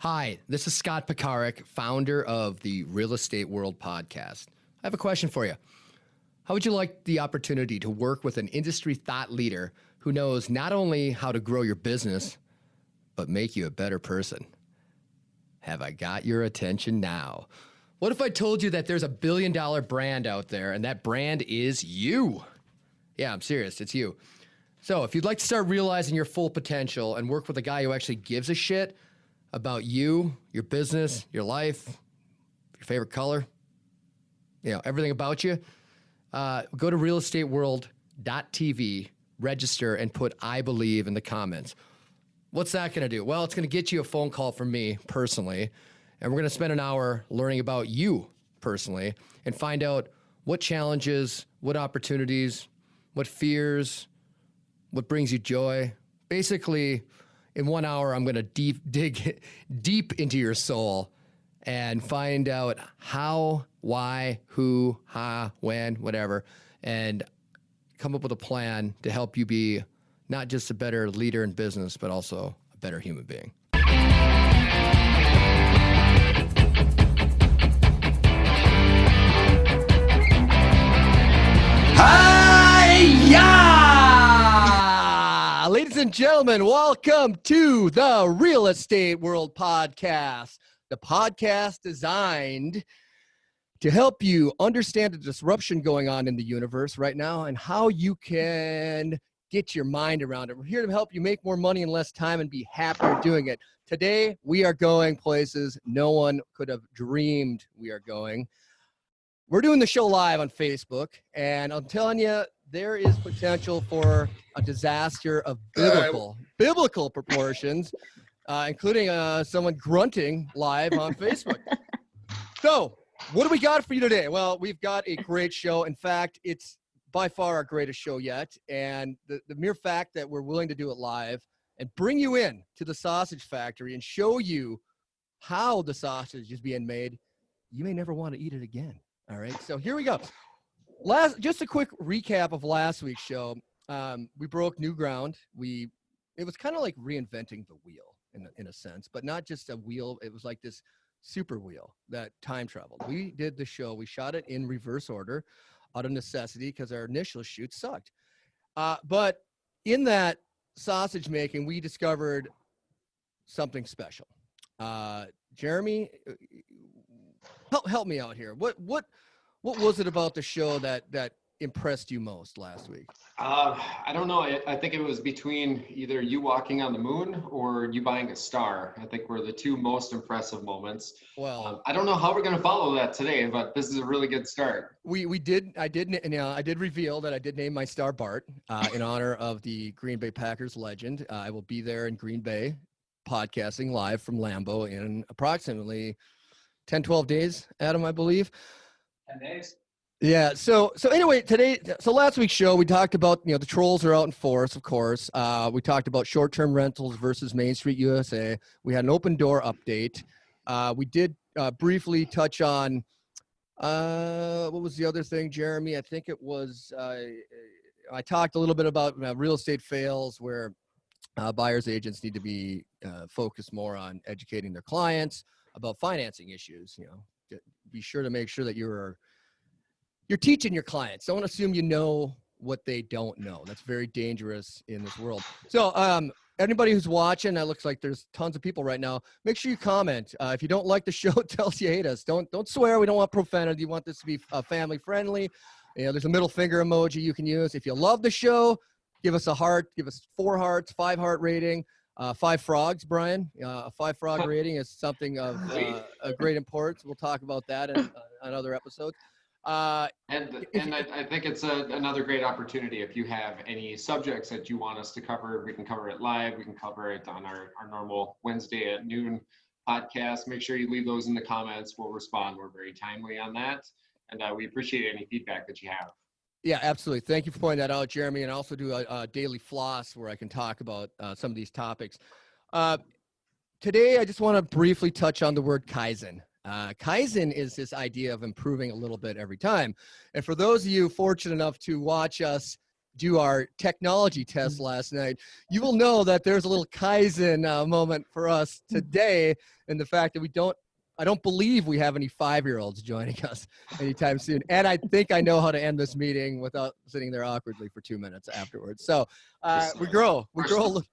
Hi, this is Scot Pekarek, founder of the Real Estate World podcast. I have a question for you. How would you like the opportunity to work with an industry thought leader who knows not only how to grow your business, but make you a better person? Have I got your attention now? What if I told you that there's a billion-dollar brand out there and that brand is you? Yeah, I'm serious. It's you. So if you'd like to start realizing your full potential and work with a guy who actually gives a shit about you, your business, your life, your favorite color, everything about you, go to realestateworld.tv, register, and put I believe in the comments. What's that going to do? Well, it's going to get you a phone call from me personally, and we're going to spend an hour learning about you personally and find out what challenges, what opportunities, what fears, what brings you joy. Basically, in 1 hour, I'm going to dig deep into your soul and find out how, why, who, how, when, whatever, and come up with a plan to help you be not just a better leader in business, but also a better human being. Hi-ya! Ladies and gentlemen, welcome to the Real Estate World podcast, the podcast designed to help you understand the disruption going on in the universe right now and how you can get your mind around it. We're here to help you make more money in less time and be happier doing it. Today, we are going places no one could have dreamed we are going. We're doing the show live on Facebook, and I'm telling you, there is potential for a disaster of biblical proportions, including someone grunting live on Facebook. So, what do we got for you today? Well, we've got a great show. In fact, it's by far our greatest show yet. And the mere fact that we're willing to do it live and bring you in to the sausage factory and show you how the sausage is being made, you may never want to eat it again. All right, so here we go. Just a quick recap of last week's show. We broke new ground. It was kind of like reinventing the wheel in a sense, but not just a wheel. It was like this super wheel that time traveled. We did the show. We shot it in reverse order out of necessity because our initial shoot sucked. But in that sausage making, we discovered something special. Jeremy, help me out here. What was it about the show that impressed you most last week? I don't know. I think it was between either you walking on the moon or you buying a star. I think were the two most impressive moments. Well, I don't know how we're going to follow that today, but this is a really good start. I did reveal that I did name my star Bart in honor of the Green Bay Packers legend. I will be there in Green Bay podcasting live from Lambeau in approximately 10, 12 days, Adam, I believe. 10 days. Yeah. So anyway, last week's show, we talked about, the trolls are out in force, of course. We talked about short-term rentals versus Main Street USA. We had an open door update. We did briefly touch on, what was the other thing, Jeremy? I think it was, I talked a little bit about real estate fails where buyers agents need to be focused more on educating their clients about financing issues. Be sure to make sure that you're teaching your clients. Don't assume you know what they don't know. That's very dangerous in this world. So anybody who's watching, that looks like there's tons of people right now. Make sure you comment. If you don't like the show, tell us you hate us. Don't swear. We don't want profanity. You want this to be family friendly. There's a middle finger emoji you can use. If you love the show, give us a heart. Give us 4 hearts, 5 heart rating. 5 frogs, Brian. A 5 frog rating is something of a great importance. We'll talk about that on other episodes. I think it's another great opportunity. If you have any subjects that you want us to cover, we can cover it live. We can cover it on our normal Wednesday at noon podcast. Make sure you leave those in the comments. We'll respond. We're very timely on that. And we appreciate any feedback that you have. Yeah, absolutely. Thank you for pointing that out, Jeremy. And I also do a daily floss where I can talk about some of these topics. Today, I just want to briefly touch on the word Kaizen. Kaizen is this idea of improving a little bit every time. And for those of you fortunate enough to watch us do our technology test last night, you will know that there's a little Kaizen moment for us today, in the fact that I don't believe we have any 5-year-olds joining us anytime soon. And I think I know how to end this meeting without sitting there awkwardly for 2 minutes afterwards. So we grow a little.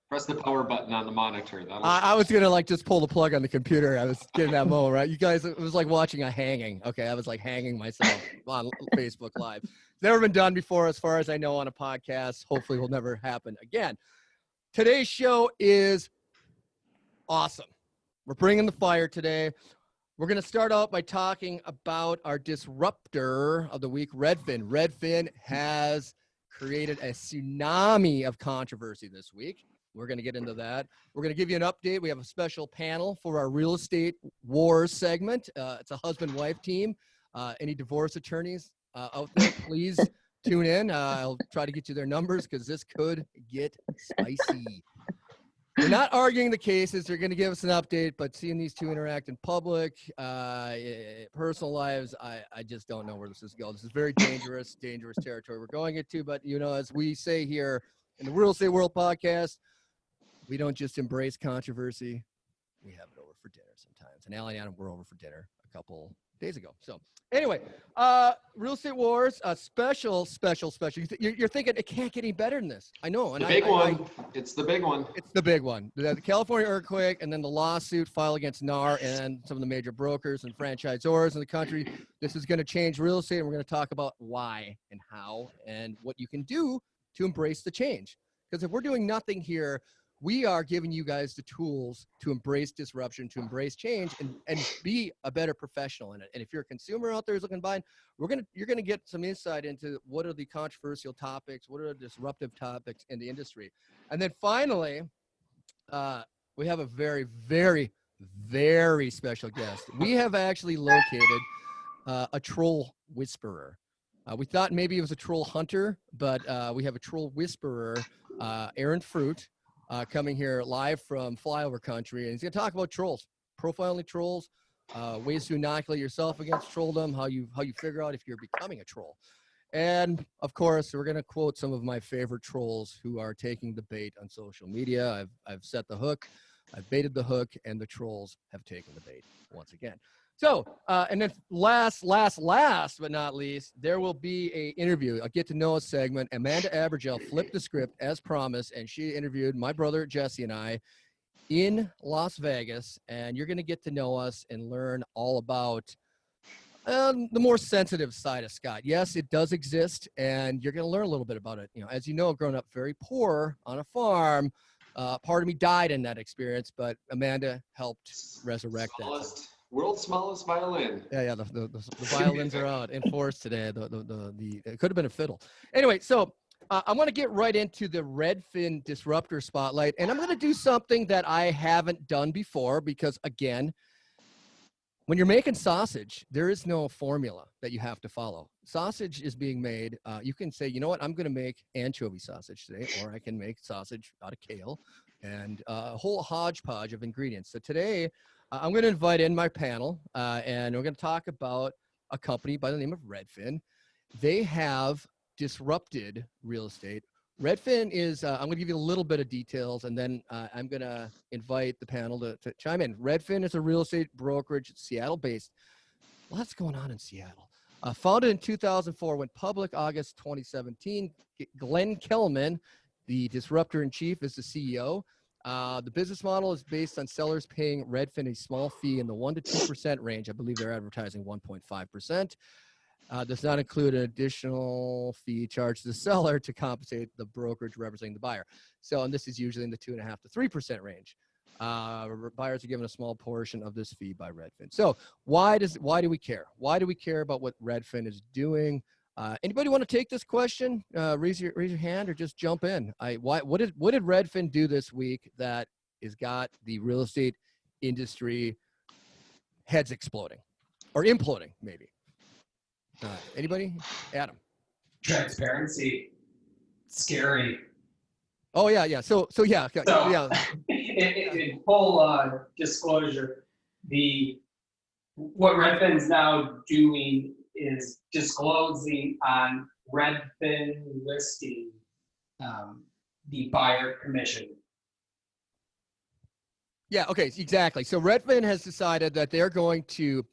Press the power button on the monitor. I was going to just pull the plug on the computer. I was getting that moment, right? You guys, it was like watching a hanging. Okay, I was like hanging myself on Facebook Live. It's never been done before, as far as I know, on a podcast. Hopefully will never happen again. Today's show is awesome. We're bringing the fire today. We're going to start out by talking about our disruptor of the week, Redfin. Redfin has created a tsunami of controversy this week. We're going to get into that. We're going to give you an update. We have a special panel for our real estate wars segment. It's a husband-wife team. Any divorce attorneys out there, please tune in. I'll try to get you their numbers because this could get spicy. We're not arguing the cases. They're going to give us an update, but seeing these two interact in public, personal lives, I just don't know where this is going. This is very dangerous territory we're going into. But, as we say here in the Real Estate World podcast, we don't just embrace controversy. We have it over for dinner sometimes. And Allie and Adam were over for dinner a couple days ago. So anyway, Real Estate Wars, special. You're thinking it can't get any better than this. I know. And the big one. It's the big one. It's the big one. The California earthquake, and then the lawsuit filed against NAR and some of the major brokers and franchisors in the country. This is going to change real estate, and we're going to talk about why and how and what you can do to embrace the change. Because if we're doing nothing here, we are giving you guys the tools to embrace disruption, to embrace change, and be a better professional in it. And if you're a consumer out there who's looking to buy, you're gonna get some insight into what are the controversial topics, what are the disruptive topics in the industry. And then finally, we have a very, very, very special guest. We have actually located a troll whisperer. We thought maybe it was a troll hunter, but we have a troll whisperer, Aaron Fruit, coming here live from flyover country, and he's going to talk about trolls, profiling trolls, ways to inoculate yourself against trolldom, how you figure out if you're becoming a troll. And of course, we're going to quote some of my favorite trolls who are taking the bait on social media. I've set the hook, I've baited the hook, and the trolls have taken the bait once again. So, and then last but not least, there will be a interview, a get to know us segment. Amanda Abergel flipped the script as promised, and she interviewed my brother Jesse and I in Las Vegas. And you're going to get to know us and learn all about the more sensitive side of Scott. Yes, it does exist, and you're going to learn a little bit about it. As you know, I've grown up very poor on a farm. Part of me died in that experience, but Amanda helped resurrect that. World's smallest violin. Yeah. The violins are out in force today. It could have been a fiddle. Anyway, so I want to get right into the Redfin disruptor spotlight, and I'm going to do something that I haven't done before because, again, when you're making sausage, there is no formula that you have to follow. Sausage is being made. You can say, you know what, I'm going to make anchovy sausage today, or I can make sausage out of kale and a whole hodgepodge of ingredients. So today, I'm going to invite in my panel, and we're going to talk about a company by the name of Redfin. They have disrupted real estate. Redfin is, I'm going to give you a little bit of details, and then I'm going to invite the panel to chime in. Redfin is a real estate brokerage, Seattle-based. Lots going on in Seattle. Founded in 2004, went public August 2017. Glenn Kelman, the disruptor-in-chief, is the CEO. The business model is based on sellers paying Redfin a small fee in the 1% to 2% range. I believe they're advertising 1.5%. Does not include an additional fee charged to the seller to compensate the brokerage representing the buyer. So, and this is usually in the 2.5% to 3% range. Buyers are given a small portion of this fee by Redfin. So why do we care? Why do we care about what Redfin is doing? Anybody want to take this question? Raise your hand or just jump in. What did Redfin do this week that has got the real estate industry heads exploding or imploding maybe? Anybody? Adam. Transparency. Scary. Oh yeah. So yeah. In full disclosure, what Redfin's now doing is disclosing on Redfin listing the buyer commission. Yeah, okay, exactly. So Redfin has decided that they're going to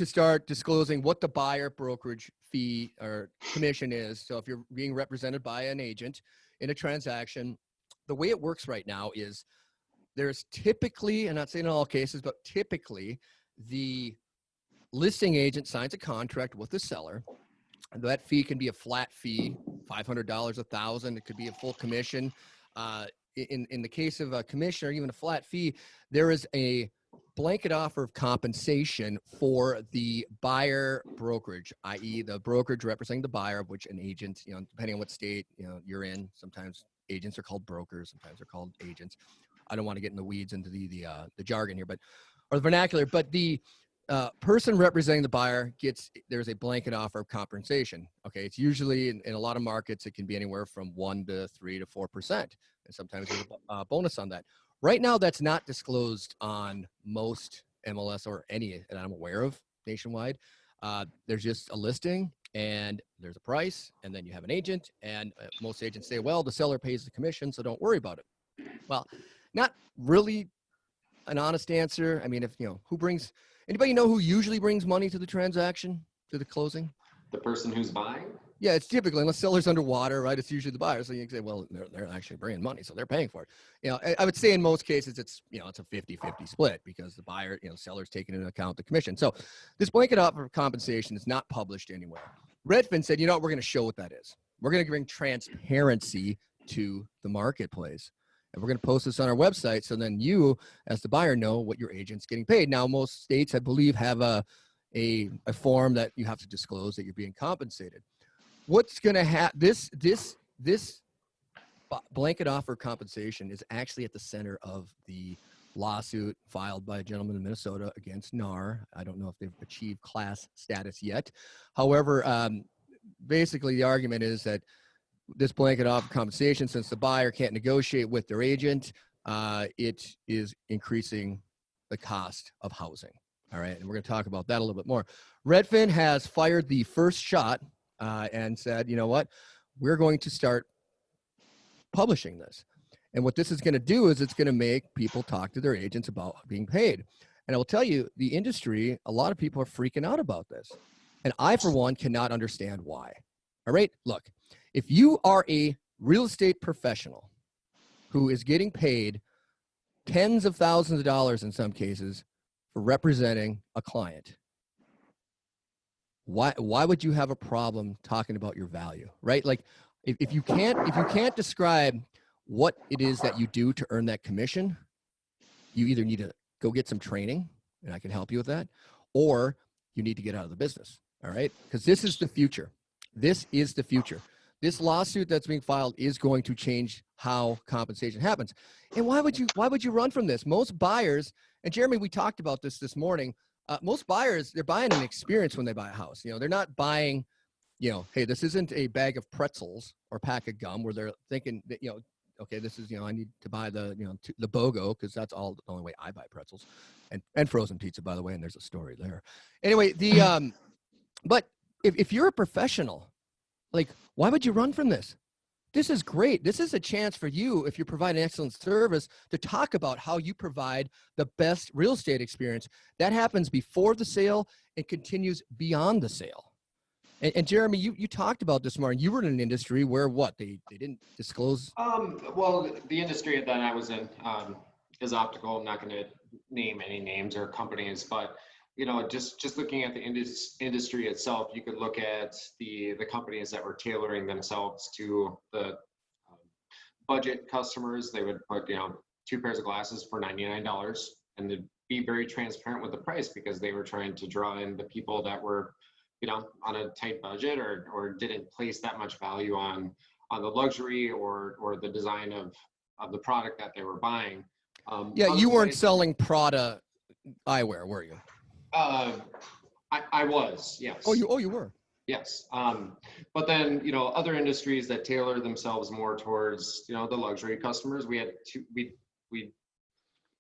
start disclosing what the buyer brokerage fee or commission is. So if you're being represented by an agent in a transaction, the way it works right now is there's typically, I'm not saying in all cases, but typically the listing agent signs a contract with the seller. And that fee can be a flat fee, $500, $1,000. It could be a full commission. In the case of a commission or even a flat fee, there is a blanket offer of compensation for the buyer brokerage, i.e. the brokerage representing the buyer, of which an agent, depending on what state, you're in, sometimes agents are called brokers, sometimes they're called agents. I don't want to get in the weeds into the jargon here, or the vernacular, but the person representing the buyer there's a blanket offer of compensation. Okay. It's usually in a lot of markets, it can be anywhere from 1 to 3 to 4%. And sometimes there's a bonus on that. Right now, that's not disclosed on most MLS or any that I'm aware of nationwide. There's just a listing and there's a price, and then you have an agent, and most agents say, well, the seller pays the commission, so don't worry about it. Well, not really an honest answer. I mean, if anybody know who usually brings money to the transaction, to the closing? The person who's buying? Yeah, it's typically, unless seller's underwater, right? It's usually the buyer. So you can say, well, they're actually bringing money, so they're paying for it. I would say in most cases, it's a 50-50 split because the buyer, seller's taking into account the commission. So this blanket offer of compensation is not published anywhere. Redfin said, we're going to show what that is. We're going to bring transparency to the marketplace. And we're going to post this on our website so then you, as the buyer, know what your agent's getting paid. Now, most states, I believe, have a form that you have to disclose that you're being compensated. What's going to happen? This blanket offer compensation is actually at the center of the lawsuit filed by a gentleman in Minnesota against NAR. I don't know if they've achieved class status yet. However, basically the argument is that this blanket offer compensation, since the buyer can't negotiate with their agent, it is increasing the cost of housing. All right, and we're going to talk about that a little bit more. Redfin has fired the first shot and said, you know what, we're going to start publishing this. And what this is going to do is it's going to make people talk to their agents about being paid. And I will tell you, the industry, a lot of people are freaking out about this. And I, for one, cannot understand why. All right, look, if you are a real estate professional who is getting paid tens of thousands of dollars in some cases for representing a client, why would you have a problem talking about your value, right? Like if you can't describe what it is that you do to earn that commission, you either need to go get some training, and I can help you with that, or you need to get out of the business. All right, because this is the future. This is the future. This lawsuit that's being filed is going to change how compensation happens. And why would you run from this? Most buyers, and Jeremy, we talked about this morning. Most buyers, they're buying an experience when they buy a house. They're not buying, hey, this isn't a bag of pretzels or a pack of gum where they're thinking that, okay, this is, I need to buy the BOGO because that's the only way I buy pretzels and frozen pizza, by the way. And there's a story there. Anyway, but if you're a professional, like, why would you run from this? This is great. This is a chance for you, if you provide an excellent service, to talk about how you provide the best real estate experience. That happens before the sale and continues beyond the sale. And Jeremy, you talked about this more, and you were in an industry where they didn't disclose? Well, the industry that I was in is optical. I'm not going to name any names or companies, but just looking at the industry itself, you could look at the companies that were tailoring themselves to the budget customers. They would put 2 pairs of glasses for $99, and they'd be very transparent with the price because they were trying to draw in the people that were on a tight budget or didn't place that much value on the luxury or the design of the product that they were buying. Yeah, you weren't selling Prada eyewear, were you? I was, yes. Oh, you were? Yes. But then, other industries that tailor themselves more towards, the luxury customers, we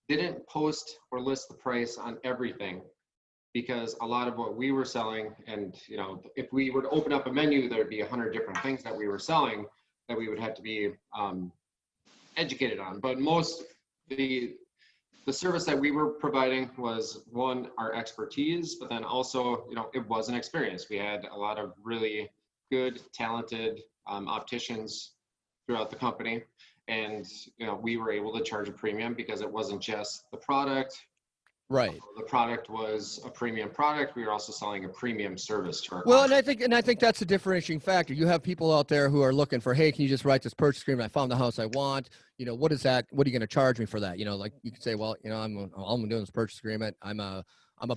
didn't post or list the price on everything because a lot of what we were selling, and if we were to open up a menu, there'd be 100 different things that we were selling that we would have to be educated on. But most the service that we were providing was, one, our expertise, but then also, it was an experience. We had a lot of really good, talented opticians throughout the company. And, we were able to charge a premium because it wasn't just the product. Right. The product was a premium product. We were also selling a premium service to our Well, clients. and I think that's a differentiating factor. You have people out there who are looking for, hey, can you just write this purchase agreement? I found the house I want. What is that? What are you going to charge me for that? Like you could say, well, I'm doing this purchase agreement. I'm a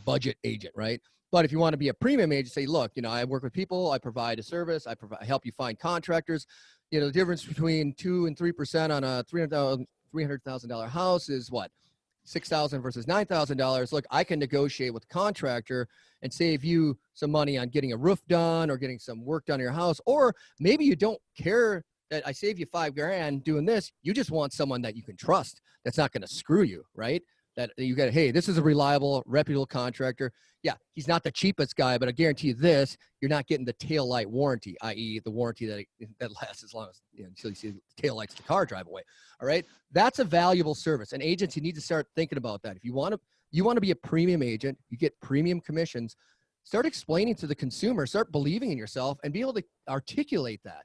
budget agent, right? But if you want to be a premium agent, say, look, I work with people. I provide a service. I help you find contractors. The difference between 2% and 3% on a $300,000 house is what? $6,000 versus $9,000. Look, I can negotiate with the contractor and save you some money on getting a roof done or getting some work done in your house. Or maybe you don't care that I save you $5,000 doing this. You just want someone that you can trust that's not going to screw you, right? That you got, hey, this is a reliable, reputable contractor. Yeah, he's not the cheapest guy, but I guarantee you this, you're not getting the tail light warranty, i.e. the warranty that lasts as long as, until you see the tail lights of the car drive away. All right. That's a valuable service. And agents, you need to start thinking about that. If you want to be a premium agent, you get premium commissions, start explaining to the consumer, start believing in yourself and be able to articulate that.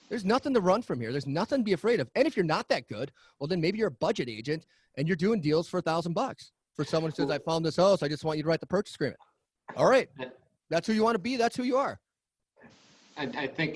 There's nothing to run from here. There's nothing to be afraid of. And if you're not that good, well, then maybe you're a budget agent and you're doing deals for $1,000 for someone who says, I found this house. I just want you to write the purchase agreement. All right. That's who you want to be. That's who you are. I think,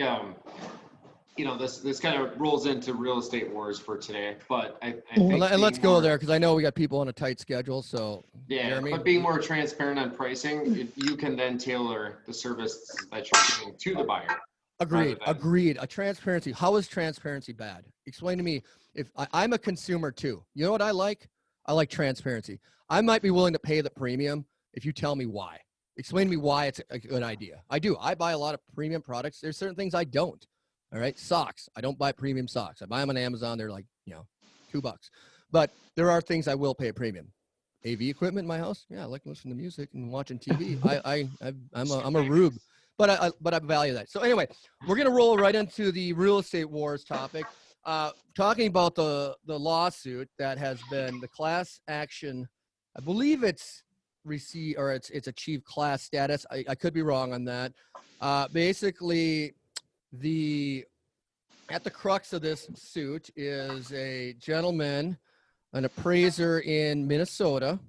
this kind of rolls into real estate wars for today, but I think. And let's go there because I know we got people on a tight schedule. So yeah, Jeremy? But being more transparent on pricing, you can then tailor the service that you're giving to the buyer. Agreed. A transparency. How is transparency bad? Explain to me. If I'm a consumer too, you know what I like? I like transparency. I might be willing to pay the premium if you tell me why. Explain to me why it's a good idea. I do. I buy a lot of premium products. There's certain things I don't. All right. Socks. I don't buy premium socks. I buy them on Amazon. They're like, $2. But there are things I will pay a premium. AV equipment in my house. Yeah. I like listening to music and watching TV. I'm a rube. But I value that. So anyway, we're going to roll right into the real estate wars topic, talking about the lawsuit that has been the class action. I believe it's received or it's achieved class status. I could be wrong on that. Basically, at the crux of this suit is a gentleman, an appraiser in Minnesota,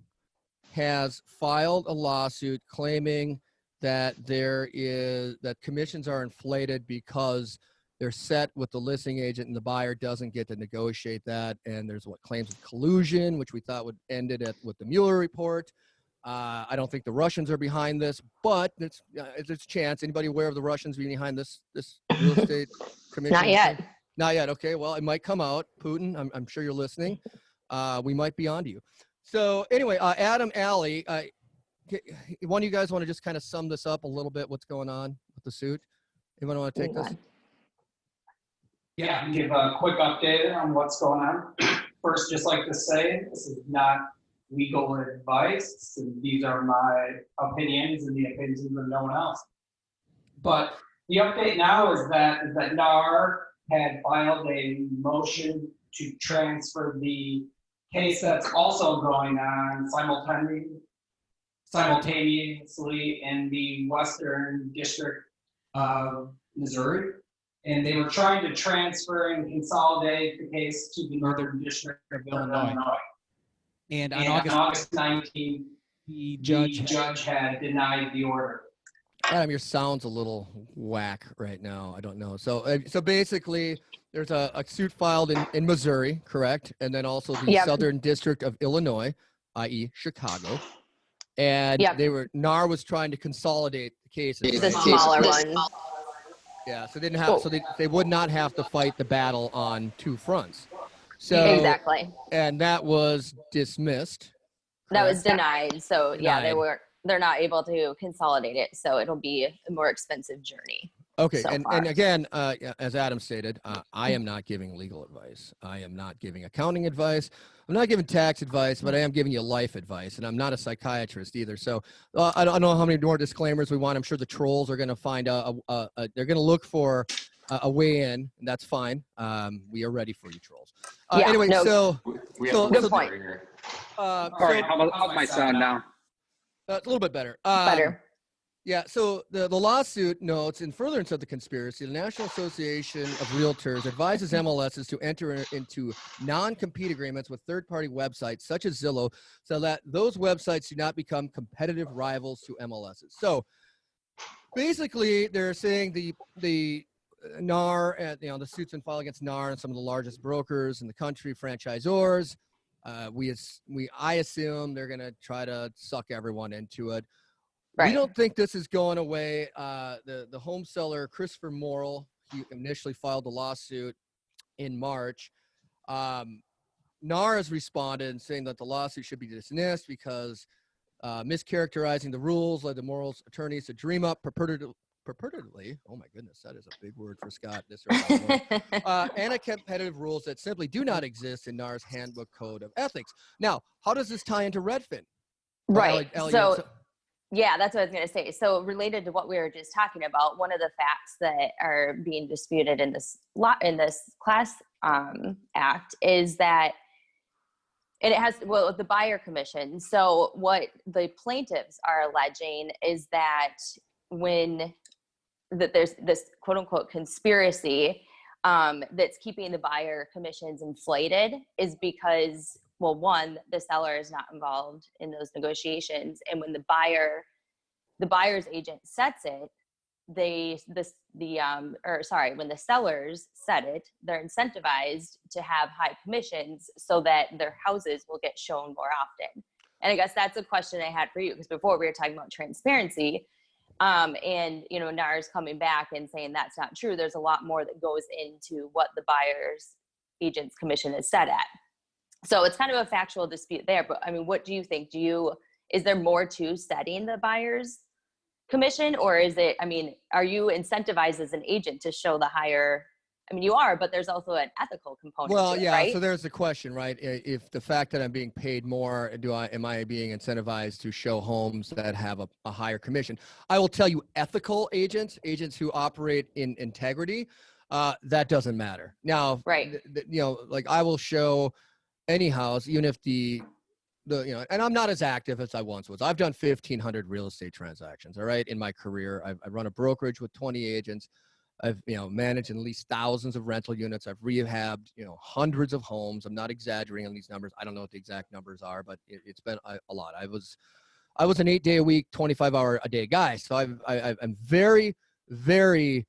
has filed a lawsuit claiming that that commissions are inflated because they're set with the listing agent and the buyer doesn't get to negotiate that. And there's claims of collusion, which we thought would end it with the Mueller report. I don't think the Russians are behind this, but it's a chance. Anybody aware of the Russians being behind this real estate commission? Not yet. Not yet. Okay. Well, it might come out. Putin, I'm sure you're listening. We might be on to you. So anyway, Adam, Allie, one of you guys want to just kind of sum this up a little bit, what's going on with the suit? Anyone want to take this? Yeah, I can give a quick update on what's going on. First, just like to say, this is not legal advice. These are my opinions and the opinions of no one else. But the update now is that NAR had filed a motion to transfer the case that's also going on simultaneously in the Western District of Missouri. And they were trying to transfer and consolidate the case to the Northern District of Illinois. And on August 19th, the judge had denied the order. Adam, your sound's a little whack right now. I don't know. So basically, there's a suit filed in Missouri, correct? And then also the Southern District of Illinois, i.e. Chicago. And NAR was trying to consolidate the cases. The smaller ones. Yeah, so they would not have to fight the battle on two fronts. So exactly. And that was dismissed. That was denied. So they're not able to consolidate it. So it'll be a more expensive journey. Okay, so and far. again, as Adam stated, I am not giving legal advice. I am not giving accounting advice. I'm not giving tax advice, but I am giving you life advice, and I'm not a psychiatrist either. So I don't know how many more disclaimers we want. I'm sure the trolls are going to find they're going to look for a way in, and that's fine. We are ready for you, trolls. Yeah, Anyway, no, so We have so to point. here. All right, how about my sound now? it's a little bit better. better. Yeah, so the lawsuit notes, in furtherance of the conspiracy, the National Association of Realtors advises MLSs to enter into non-compete agreements with third-party websites such as Zillow so that those websites do not become competitive rivals to MLSs. So basically, they're saying the NAR, and the suits been filed against NAR and some of the largest brokers in the country, franchisors. I assume they're going to try to suck everyone into it. Right. We don't think this is going away. The home seller, Christopher Morrill, he initially filed the lawsuit in March. NAR has responded and saying that the lawsuit should be dismissed because mischaracterizing the rules led the Morrill's attorneys to dream up purportedly, oh my goodness, that is a big word for Scott, anti-competitive rules that simply do not exist in NAR's handbook code of ethics. Now, how does this tie into Redfin? Right. Elliot, Yeah, that's what I was going to say. So related to what we were just talking about, one of the facts that are being disputed in this class act is that it has, the buyer commission. So what the plaintiffs are alleging is that there's this quote unquote conspiracy that's keeping the buyer commissions inflated is because, well, one, the seller is not involved in those negotiations. And when the buyer's agent sets it, when the sellers set it, they're incentivized to have high commissions so that their houses will get shown more often. And I guess that's a question I had for you, because before we were talking about transparency, and NAR's coming back and saying that's not true. There's a lot more that goes into what the buyer's agent's commission is set at. So it's kind of a factual dispute there. But I mean, what do you think? Is there more to setting the buyer's commission, or is it, are you incentivized as an agent to show the higher? You are, but there's also an ethical component to it, right? So there's the question, right? If the fact that I'm being paid more, am I being incentivized to show homes that have a higher commission? I will tell you, ethical agents who operate in integrity, that doesn't matter. Now, right. Like I will show any house, even if and I'm not as active as I once was. I've done 1,500 real estate transactions, all right, in my career. I run a brokerage with 20 agents. I've, managed and leased thousands of rental units. I've rehabbed, hundreds of homes. I'm not exaggerating on these numbers. I don't know what the exact numbers are, but it's been a lot. I was an 8-day-a-week, 25-hour-a-day guy. So I'm very, very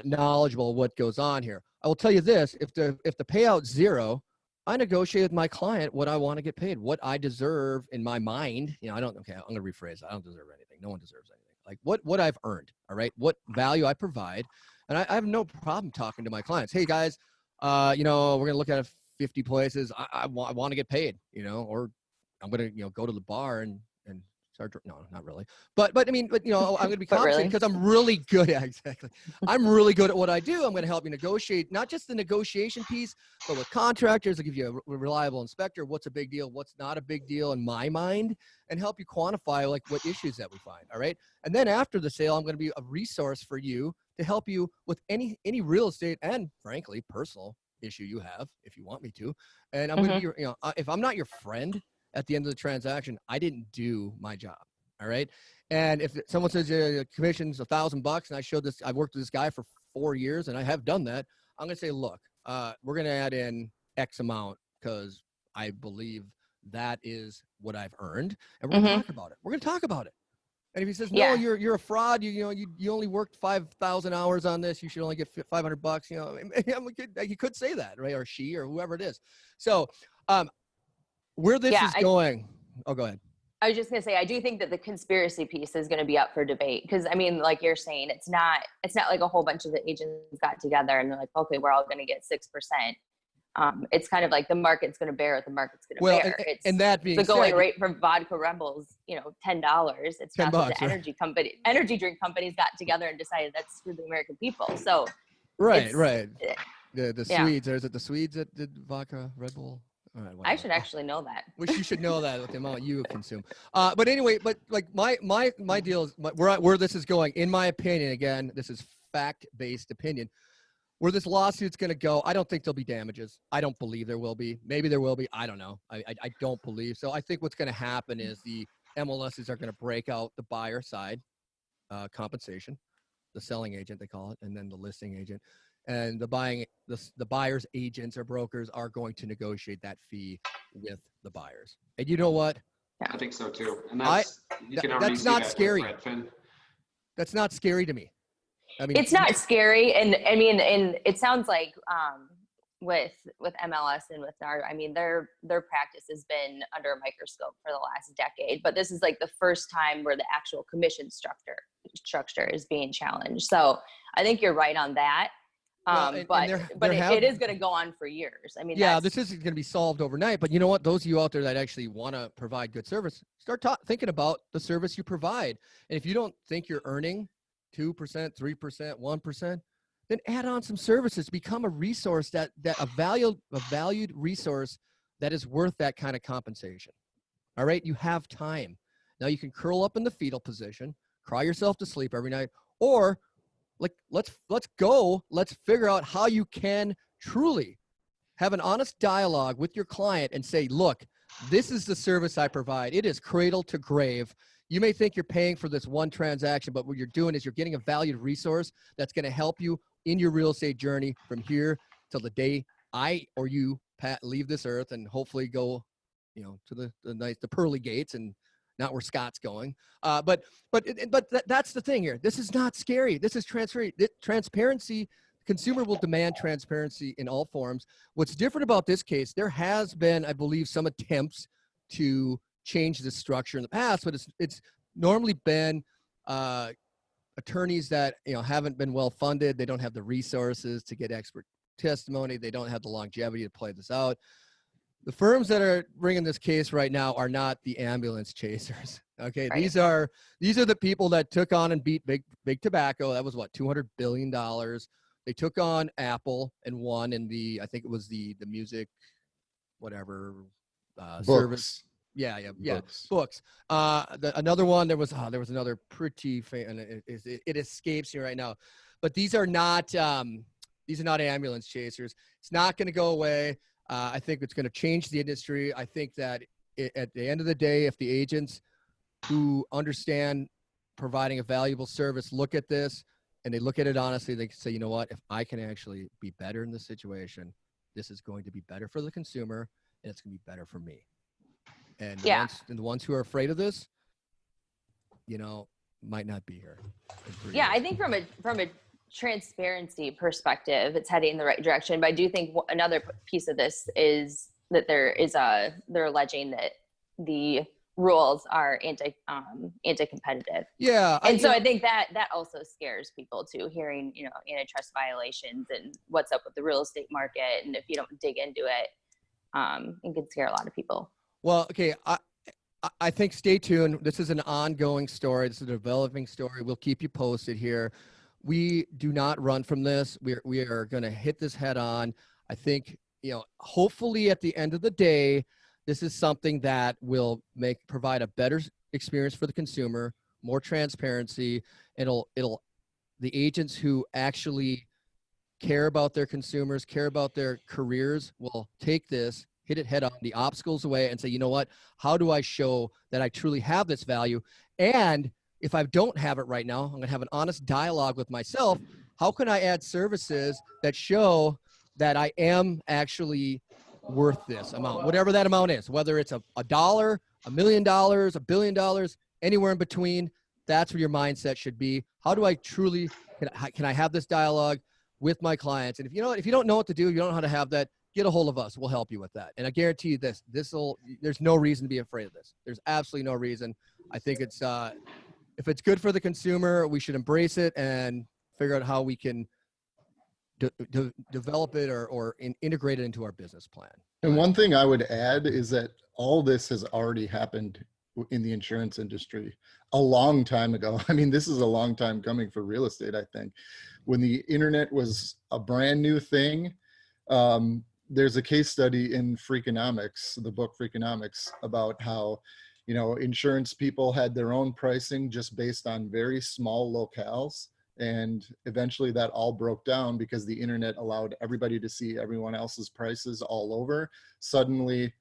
knowledgeable of what goes on here. I will tell you this: if the payout's zero, I negotiate with my client what I want to get paid, what I deserve in my mind. I'm going to rephrase it. I don't deserve anything. No one deserves anything. Like what I've earned, all right? What value I provide. And I have no problem talking to my clients. Hey guys, we're going to look at 50 places. I want to get paid, or I'm going to, go to the bar and start. No, not really. But I'm going to be compensated because I'm really good at, exactly. I'm really good at what I do. I'm going to help you negotiate, not just the negotiation piece, but with contractors. I'll give you a reliable inspector. What's a big deal? What's not a big deal in my mind, and help you quantify like what issues that we find. All right. And then after the sale, I'm going to be a resource for you to help you with any real estate and frankly personal issue you have, if you want me to. And I'm going to be your, if I'm not your friend at the end of the transaction, I didn't do my job. All right. And if someone says commission's $1,000 and I showed this, I've worked with this guy for 4 years and I have done that, I'm going to say, look, we're going to add in X amount because I believe that is what I've earned. And we're going to talk about it. We're going to talk about it. And if he says, no, you're a fraud, you only worked 5,000 hours on this, you should only get $500, you could say that, right? Or she, or whoever it is. So where this is going, go ahead. I was just going to say, I do think that the conspiracy piece is going to be up for debate. Because like you're saying, it's not like a whole bunch of the agents got together and they're like, okay, we're all going to get 6%. It's kind of like the market's going to bear what the market's going to Well, bear. and that being the going said, rate for vodka Rebels, $10. It's not that the energy drink companies got together and decided that's screw the American people. So right. The yeah. Swedes, or is it the Swedes that did vodka Red Bull? All right, I should actually know that. Wish you should know that with the amount you consume. But anyway, but like my deal is where this is going. In my opinion, again, this is fact-based opinion. Where this lawsuit's going to go, I don't think there'll be damages. I don't believe there will be. Maybe there will be. I don't know. I don't believe. So I think what's going to happen is the MLSs are going to break out the buyer side compensation, the selling agent they call it, and then the listing agent. And the buyer's agents or brokers are going to negotiate that fee with the buyers. And you know what? I think so too. And that's not scary. That's not scary to me. I mean, it's not scary, and I mean, and it sounds like with MLS and with NAR, I mean, their practice has been under a microscope for the last decade. But this is like the first time where the actual commission structure is being challenged. So I think you're right on that. It is going to go on for years. I mean, this isn't going to be solved overnight. But you know what? Those of you out there that actually want to provide good service, start thinking about the service you provide. And if you don't think you're earning 2%, 3%, 1%, then add on some services. Become a resource a valued resource that is worth that kind of compensation. All right, you have time. Now you can curl up in the fetal position, cry yourself to sleep every night, or let's figure out how you can truly have an honest dialogue with your client and say, look, this is the service I provide. It is cradle to grave. You may think you're paying for this one transaction, but what you're doing is you're getting a valued resource that's going to help you in your real estate journey from here till the day I or you, Pat, leave this earth and hopefully go, to the pearly gates and not where Scott's going. But that's the thing here. This is not scary. This is transparency. Consumer will demand transparency in all forms. What's different about this case, there has been, I believe, some attempts to change the structure in the past, but it's normally been attorneys that haven't been well funded. They don't have the resources to get expert testimony. They don't have the longevity to play this out. The firms that are bringing this case right now are not the ambulance chasers. Okay, right. These are the people that took on and beat big tobacco. That was what, $200 billion. They took on Apple and won in I think it was the music, whatever service. Yeah. Books. Another one. There was another pretty and it escapes me right now, but these are not ambulance chasers. It's not going to go away. I think it's going to change the industry. I think that at the end of the day, if the agents who understand providing a valuable service look at this and they look at it honestly, they can say, you know what, if I can actually be better in this situation, this is going to be better for the consumer and it's going to be better for me. And the ones who are afraid of this, might not be here. Yeah, I think from a transparency perspective, it's heading in the right direction. But I do think another piece of this is that they're alleging that the rules are anti-competitive. Yeah. I think that also scares people too, hearing, antitrust violations and what's up with the real estate market. And if you don't dig into it, it can scare a lot of people. Well, okay. I think stay tuned. This is an ongoing story. This is a developing story. We'll keep you posted here. We do not run from this. We are going to hit this head on. I think, hopefully at the end of the day, this is something that will provide a better experience for the consumer, more transparency. The agents who actually care about their consumers, care about their careers will take this, hit it head on, the obstacles away, and say, you know what, how do I show that I truly have this value? And if I don't have it right now, I'm going to have an honest dialogue with myself. How can I add services that show that I am actually worth this amount, whatever that amount is, whether it's $1, $1 million, $1 billion, anywhere in between? That's where your mindset should be. How do I truly, can I have this dialogue with my clients? And if you don't know what to do, you don't know how to have that, get a hold of us. We'll help you with that. And I guarantee you there's no reason to be afraid of this. There's absolutely no reason. I think if it's good for the consumer, we should embrace it and figure out how we can develop it or integrate it into our business plan. And one thing I would add is that all this has already happened in the insurance industry a long time ago. I mean, this is a long time coming for real estate, I think. When the internet was a brand new thing, there's a case study in Freakonomics, the book Freakonomics, about how, you know, insurance people had their own pricing just based on very small locales. And eventually that all broke down because the internet allowed everybody to see everyone else's prices all over. Suddenly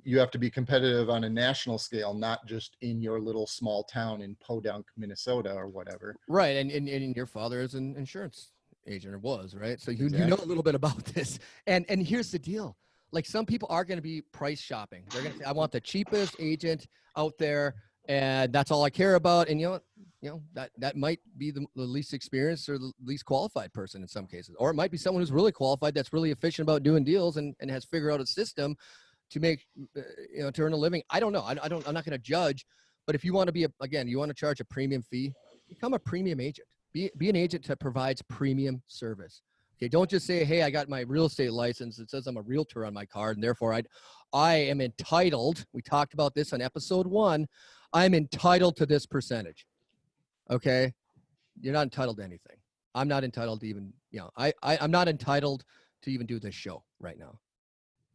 you have to be competitive on a national scale, not just in your little small town in Podunk, Minnesota or whatever. Right. And your father is an insurance agent, or was, right? So you Exactly. know a little bit about this. And here's the deal. Like, some people are going to be price shopping. They're going to say, I want the cheapest agent out there, and that's all I care about. And you know that might be the least experienced or the least qualified person in some cases. Or it might be someone who's really qualified, that's really efficient about doing deals and has figured out a system to make, to earn a living. I don't know. I'm not going to judge. But if you want to be, you want to charge a premium fee, become a premium agent. Be an agent that provides premium service. Okay, don't just say, hey, I got my real estate license. It says I'm a realtor on my card, and therefore I am entitled. We talked about this on episode 1. I'm entitled to this percentage. Okay, you're not entitled to anything. I'm not entitled to even, I'm not entitled to even do this show right now.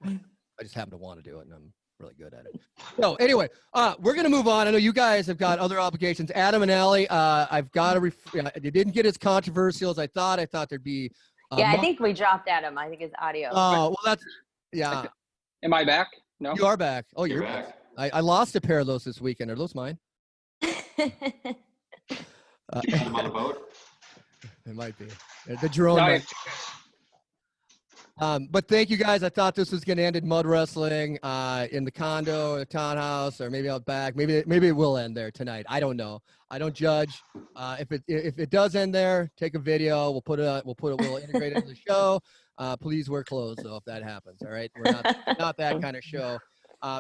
I just happen to want to do it, and I'm really good at it. So anyway, we're going to move on. I know you guys have got other obligations. Adam and Allie, I've got to, it didn't get as controversial as I thought. I thought there'd be. I think we dropped Adam. I think his audio. Oh, well, that's, yeah. Am I back? No. You are back. Oh, you're back. I lost a pair of those this weekend. Are those mine? I'm on the boat. It might be. The drone. Nice. But thank you guys. I thought this was going to end in mud wrestling in the condo, or the townhouse, or maybe out back. Maybe it will end there tonight. I don't know. I don't judge. If it does end there, take a video. We'll integrate it into the show. Please wear clothes though if that happens. All right, we're not that kind of show.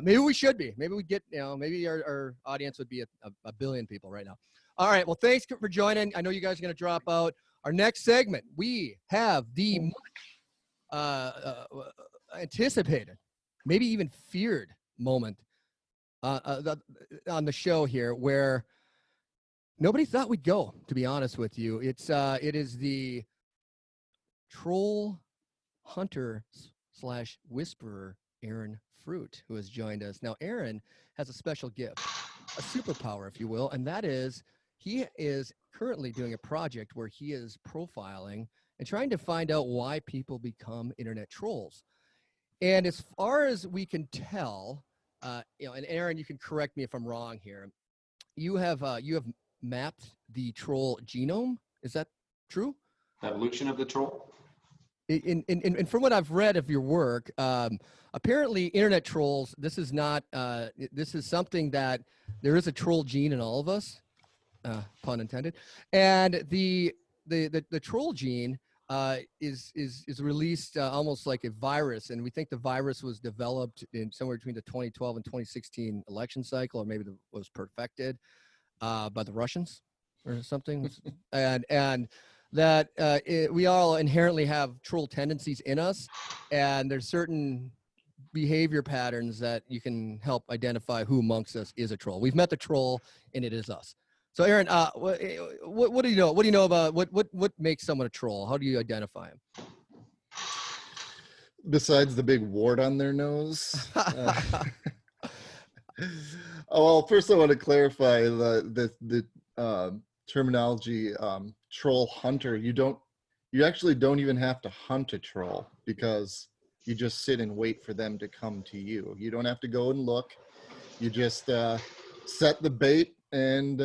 Maybe we should be. Maybe we get, maybe our audience would be a billion people right now. All right. Well, thanks for joining. I know you guys are going to drop out. Our next segment, we have the anticipated, maybe even feared moment on the show here, where nobody thought we'd go, to be honest with you. It is the troll hunter / whisperer, Aaron Fruit, who has joined us. Now, Aaron has a special gift, a superpower, if you will, and that is he is currently doing a project where he is profiling and trying to find out why people become internet trolls. And as far as we can tell, and Aaron, you can correct me if I'm wrong here, you have mapped the troll genome. Is that true? Evolution of the troll. And from what I've read of your work, apparently internet trolls, this is something that there is a troll gene in all of us, pun intended. And the troll gene is released almost like a virus, and we think the virus was developed in somewhere between the 2012 and 2016 election cycle, or maybe was perfected by the Russians or something. and that we all inherently have troll tendencies in us, and there's certain behavior patterns that you can help identify who amongst us is a troll. We've met the troll, and it is us. So, Aaron, what do you know? What do you know about what makes someone a troll? How do you identify them? Besides the big wart on their nose. Well, first I want to clarify the terminology troll hunter. You actually don't even have to hunt a troll, because you just sit and wait for them to come to you. You don't have to go and look. You just set the bait, and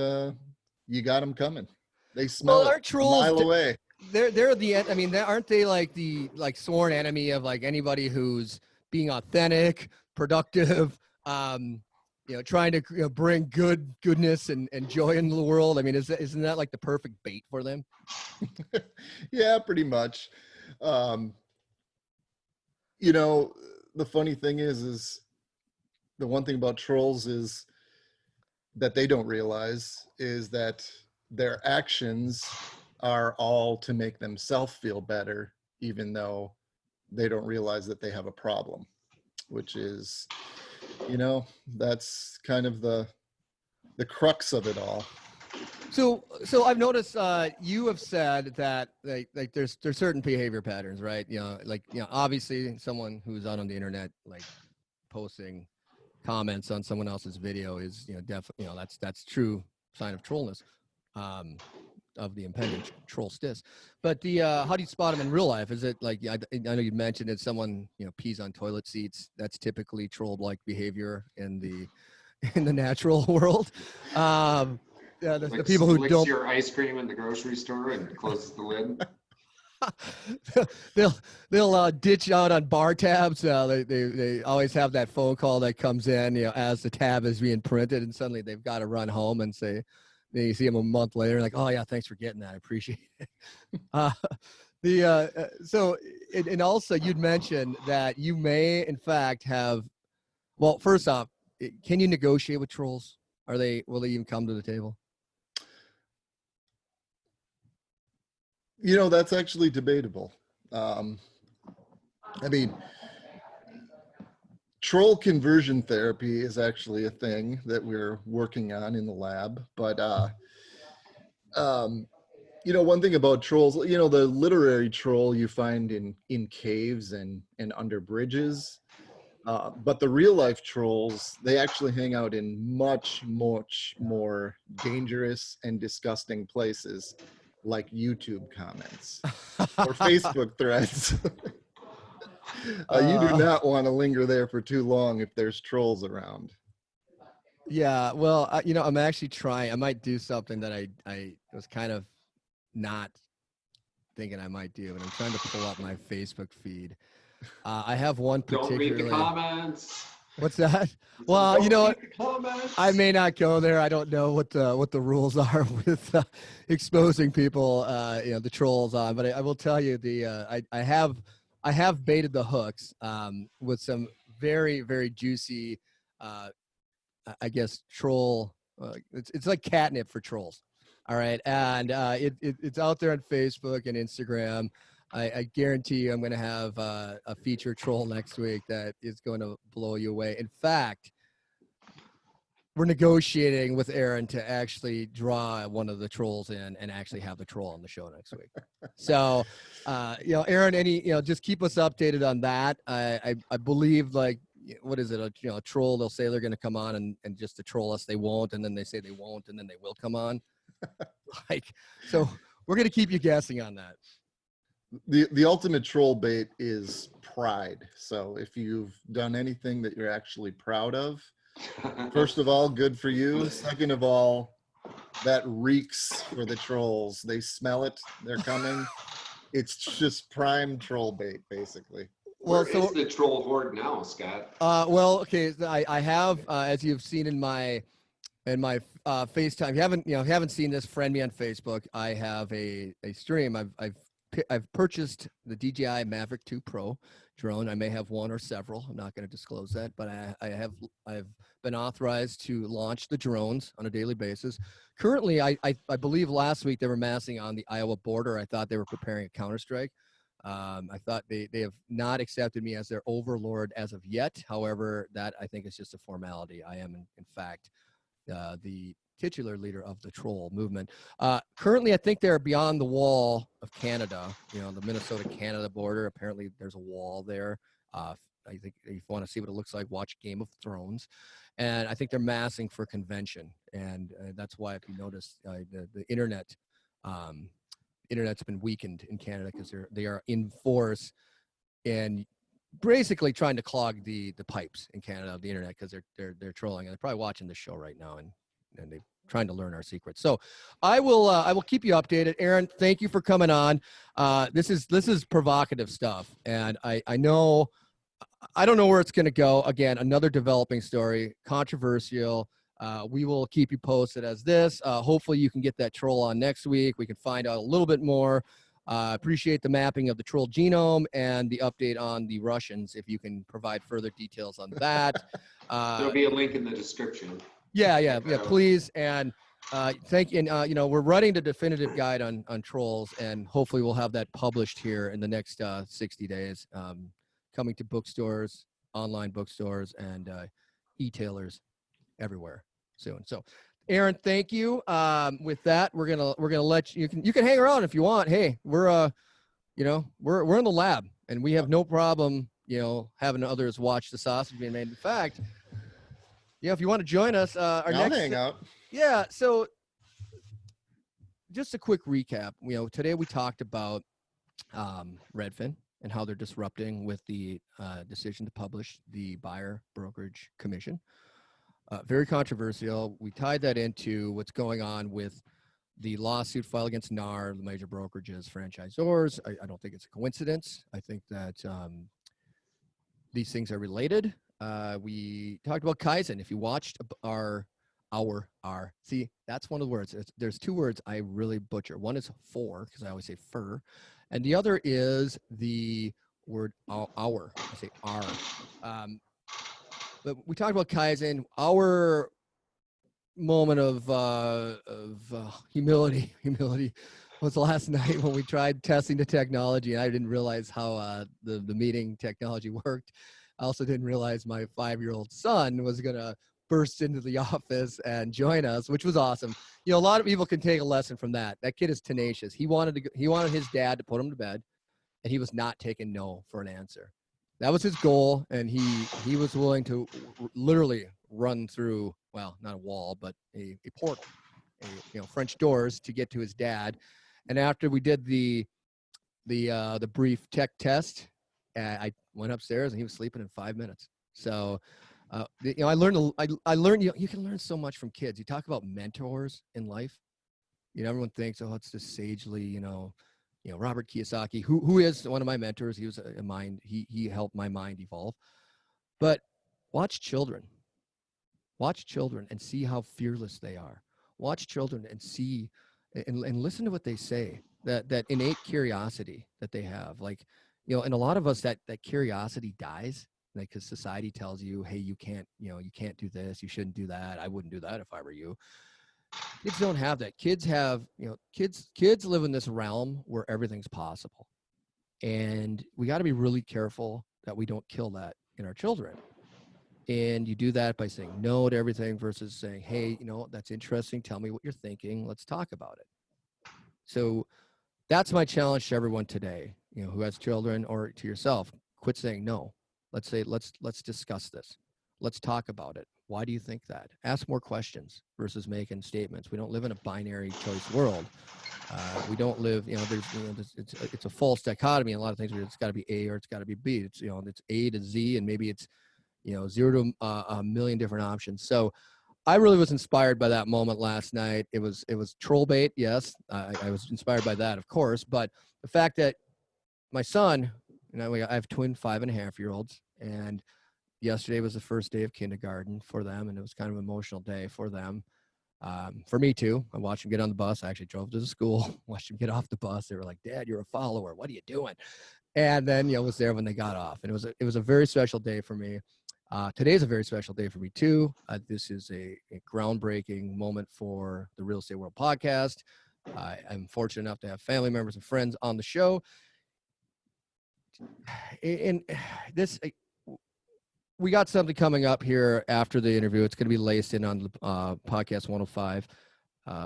you got them coming. They smell it a mile away. They're aren't they like the sworn enemy of like anybody who's being authentic, productive, trying to bring goodness and joy into the world? I mean, isn't that like the perfect bait for them? Yeah, pretty much. The funny thing is the one thing about trolls is that they don't realize is that their actions are all to make themselves feel better, even though they don't realize that they have a problem, which is, that's kind of the crux of it all. So I've noticed you have said that like there's certain behavior patterns, right? Obviously someone who's out on the internet like posting comments on someone else's video is definitely that's true sign of trollness, of the impending troll stis. But how do you spot them in real life? Is it like I know you mentioned that someone pees on toilet seats? That's typically troll-like behavior in the natural world. The people who licks don't your ice cream in the grocery store and closes the lid. they'll ditch out on bar tabs. They always have that phone call that comes in as the tab is being printed, and suddenly they've got to run home and say, you see them a month later, like, oh yeah, thanks for getting that, I appreciate it. And also you'd mentioned that you may in fact have, well, first off, can you negotiate with trolls? Will they even come to the table? That's actually debatable. I mean, troll conversion therapy is actually a thing that we're working on in the lab. But, one thing about trolls, the literary troll you find in caves and under bridges. But the real life trolls, they actually hang out in much, much more dangerous and disgusting places, like YouTube comments or Facebook threads. You do not want to linger there for too long if there's trolls around. Yeah, well, I'm actually trying. I might do something that I was kind of not thinking I might do, and I'm trying to pull up my Facebook feed. I have one particularly. Don't read the comments. What's that? Well, I may not go there. I don't know what the rules are with exposing people, the trolls on. But I will tell you, I have baited the hooks with some very, very juicy, I guess, troll. It's like catnip for trolls. All right, and it's out there on Facebook and Instagram. I guarantee you I'm going to have a feature troll next week that is going to blow you away. In fact, we're negotiating with Aaron to actually draw one of the trolls in and actually have the troll on the show next week. So, Aaron, just keep us updated on that. I believe, like, what is it? A troll, they'll say they're going to come on and just to troll us, they won't. And then they say they won't, and then they will come on. So we're going to keep you guessing on that. The ultimate troll bait is pride. So if you've done anything that you're actually proud of, first of all, good for you. Second of all, that reeks for the trolls. They smell it. They're coming. It's just prime troll bait, basically. Where is the troll horde now, Scott? Okay. I have, as you've seen in my FaceTime. If you haven't seen this, friend me on Facebook. I have a stream. I've purchased the DJI Mavic 2 Pro drone. I may have one or several. I'm not going to disclose that, but I've been authorized to launch the drones on a daily basis. Currently, I believe last week they were massing on the Iowa border. I thought they were preparing a counterstrike. I thought they have not accepted me as their overlord as of yet. However, that I think is just a formality. I am in fact the titular leader of the troll movement. Currently, I think they're beyond the wall of Canada, the Minnesota-Canada border. Apparently, there's a wall there. I think if you want to see what it looks like, watch Game of Thrones. And I think they're massing for convention. And that's why, if you notice, the internet's been weakened in Canada because they are in force and basically trying to clog the pipes in Canada of the internet because they're trolling, and they're probably watching this show right now and they're trying to learn our secrets. So I will keep you updated. Aaron, thank you for coming on. This is provocative stuff, and I don't know where it's going to go. Again, another developing story, controversial. We will keep you posted as this. Hopefully you can get that troll on next week. We can find out a little bit more. Appreciate the mapping of the troll genome and the update on the Russians, if you can provide further details on that. There'll be a link in the description. Yeah, please. And Thank you. And, we're writing the definitive guide on trolls, and hopefully we'll have that published here in the next 60 days, coming to bookstores, online bookstores, and e-tailers everywhere soon. So, Aaron, thank you. With that, we're gonna let you can hang around if you want. Hey, we're in the lab, and we have no problem, having others watch the sausage being made. In fact, if you want to join us, our I'll next hang out. Yeah. So just a quick recap. Today we talked about Redfin and how they're disrupting with the decision to publish the buyer brokerage commission. Very controversial. We tied that into what's going on with the lawsuit filed against NAR, the major brokerages, franchisors. I don't think it's a coincidence. I think that these things are related. We talked about Kaizen. If you watched see, that's one of the words. There's two words I really butcher. One is for, because I always say fur, and the other is the word our. I say our. But we talked about Kaizen. Our moment of humility was last night when we tried testing the technology, and I didn't realize how the meeting technology worked. I also didn't realize my 5-year-old son was gonna burst into the office and join us, which was awesome. A lot of people can take a lesson from that. That kid is tenacious. He wanted his dad to put him to bed, and he was not taking no for an answer. That was his goal, and he was willing to literally run through, well, not a wall, but a portal, French doors to get to his dad. And after we did the brief tech test, I went upstairs and he was sleeping in 5 minutes. So, I learned you can learn so much from kids. You talk about mentors in life. Everyone thinks, oh, it's this sagely, Robert Kiyosaki, who is one of my mentors. He was a mind. He helped my mind evolve. But watch children and see how fearless they are. Watch children and see and listen to what they say. That innate curiosity that they have, and a lot of us that curiosity dies, because society tells you, hey, you can't do this, you shouldn't do that. I wouldn't do that if I were you. Kids don't have that. Kids have, kids live in this realm where everything's possible. And we got to be really careful that we don't kill that in our children. And you do that by saying no to everything versus saying, hey, that's interesting. Tell me what you're thinking. Let's talk about it. So that's my challenge to everyone today, who has children, or to yourself. Quit saying no. Let's say, let's discuss this. Let's talk about it. Why do you think that? Ask more questions versus making statements. We don't live in a binary choice world. We don't live, it's a false dichotomy in a lot of things where it's got to be A or it's got to be B. It's, it's A to Z, and maybe it's, 0 to a million different options. So I really was inspired by that moment last night. It was troll bait. Yes. I was inspired by that, of course, but the fact that my son, I have twin 5.5-year-olds, and yesterday was the first day of kindergarten for them, and it was kind of an emotional day for them. For me too. I watched them get on the bus. I actually drove to the school, watched them get off the bus. They were like, Dad, you're a follower. What are you doing? And then, was there when they got off. And it was a very special day for me. Today's a very special day for me too. This is a groundbreaking moment for the Real Estate World podcast. I'm fortunate enough to have family members and friends on the show. And this, we got something coming up here after the interview. It's going to be laced in on the podcast 105,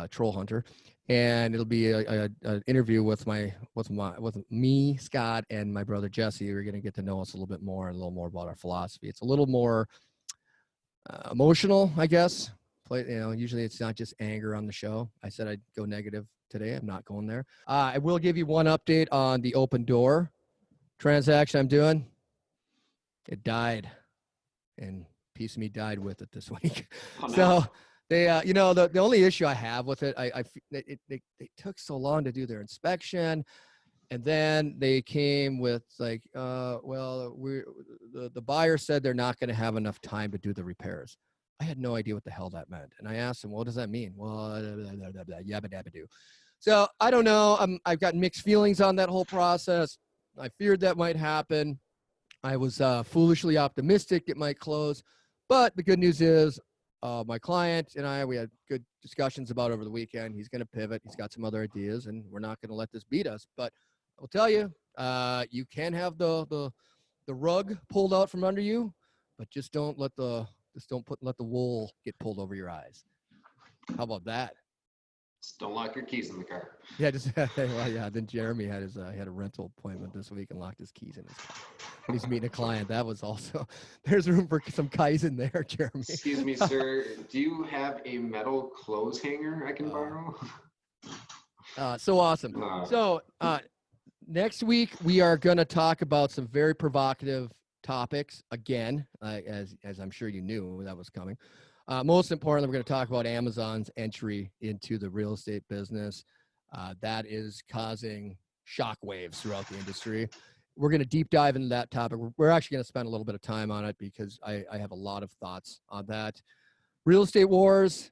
Troll Hunter, and it'll be an interview with me, Scott, and my brother Jesse. We're going to get to know us a little bit more and a little more about our philosophy. It's a little more emotional, I guess. Usually it's not just anger on the show. I said I'd go negative today. I'm not going there. I will give you one update on the Open Door transaction I'm doing. It died, and a piece of me died with it this week. Oh, no. So they, the only issue I have with it, they took so long to do their inspection, and then they came with like, the buyer said they're not going to have enough time to do the repairs. I had no idea what the hell that meant, and I asked them, what does that mean? Well, yabba dabba do. So I don't know. I've got mixed feelings on that whole process. I feared that might happen. I was foolishly optimistic it might close, but the good news is my client and I, we had good discussions about over the weekend. He's going to pivot. He's got some other ideas, and we're not going to let this beat us. But I'll tell you, you can have the rug pulled out from under you, but just don't let the wool get pulled over your eyes. How about that? Just don't lock your keys in the car. Yeah, just well, yeah. Then Jeremy had had a rental appointment this week and locked his keys in his car. When he's meeting a client, that was also there's room for some Kaizen there, Jeremy. Excuse me, sir. Do you have a metal clothes hanger I can borrow? So awesome. So next week we are going to talk about some very provocative topics again, as I'm sure you knew that was coming. Most importantly, we're going to talk about Amazon's entry into the real estate business. That is causing shockwaves throughout the industry. We're going to deep dive into that topic. We're actually going to spend a little bit of time on it because I have a lot of thoughts on that. Real estate wars.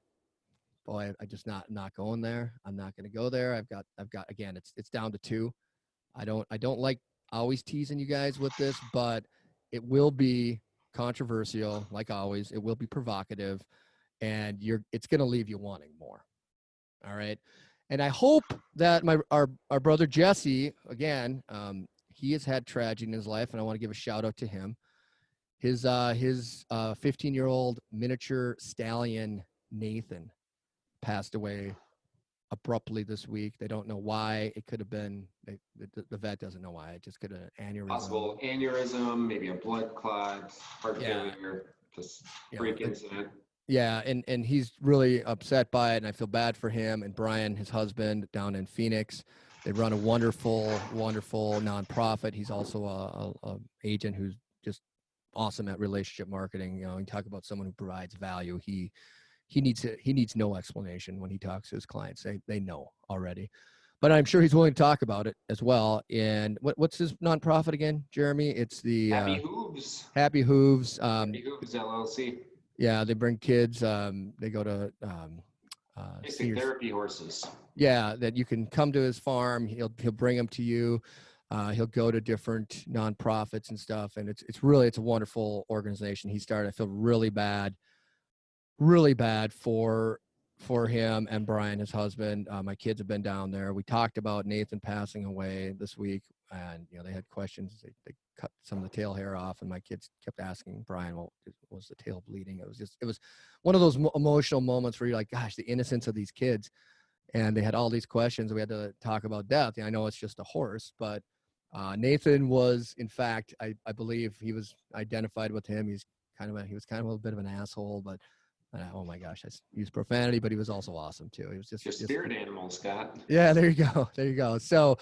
Boy, I just not going there. I'm not going to go there. I've got again, it's down to 2. I don't like always teasing you guys with this, but it will be controversial, like always. It will be provocative, and it's going to leave you wanting more. All right. And I hope that our brother Jesse, again, he has had tragedy in his life, and I want to give a shout out to him. His 15-year-old miniature stallion Nathan passed away abruptly this week. They don't know why. It could have been the vet doesn't know why. It just could have aneurysm. Possible aneurysm, maybe a blood clot, heart failure, just freak incident. Yeah, and he's really upset by it, and I feel bad for him and Brian, his husband, down in Phoenix. They run a wonderful nonprofit. He's also a agent who's just awesome at relationship marketing. You know, you talk about someone who provides value. He needs no explanation when he talks to his clients. They know already, but I'm sure he's willing to talk about it as well. And what's his nonprofit again, Jeremy? It's the Happy Hooves. Happy Hooves. Happy Hooves LLC. Yeah, they bring kids. They go to basic therapy horses. Yeah, that you can come to his farm. He'll bring them to you. He'll go to different nonprofits and stuff, and it's a wonderful organization he started. I feel really bad for him and Brian, his husband. My kids have been down there. We talked about Nathan passing away this week, and they had questions. They cut some of the tail hair off, and my kids kept asking Brian, "Well, was the tail bleeding?" It was one of those emotional moments where you're like, "Gosh, the innocence of these kids." And they had all these questions. We had to talk about death. I know it's just a horse, but Nathan was, in fact, I believe he was identified with him. He was kind of a little bit of an asshole, but oh my gosh, I used profanity, but he was also awesome too. He was just your spirit animal, Scott. Yeah, there you go. So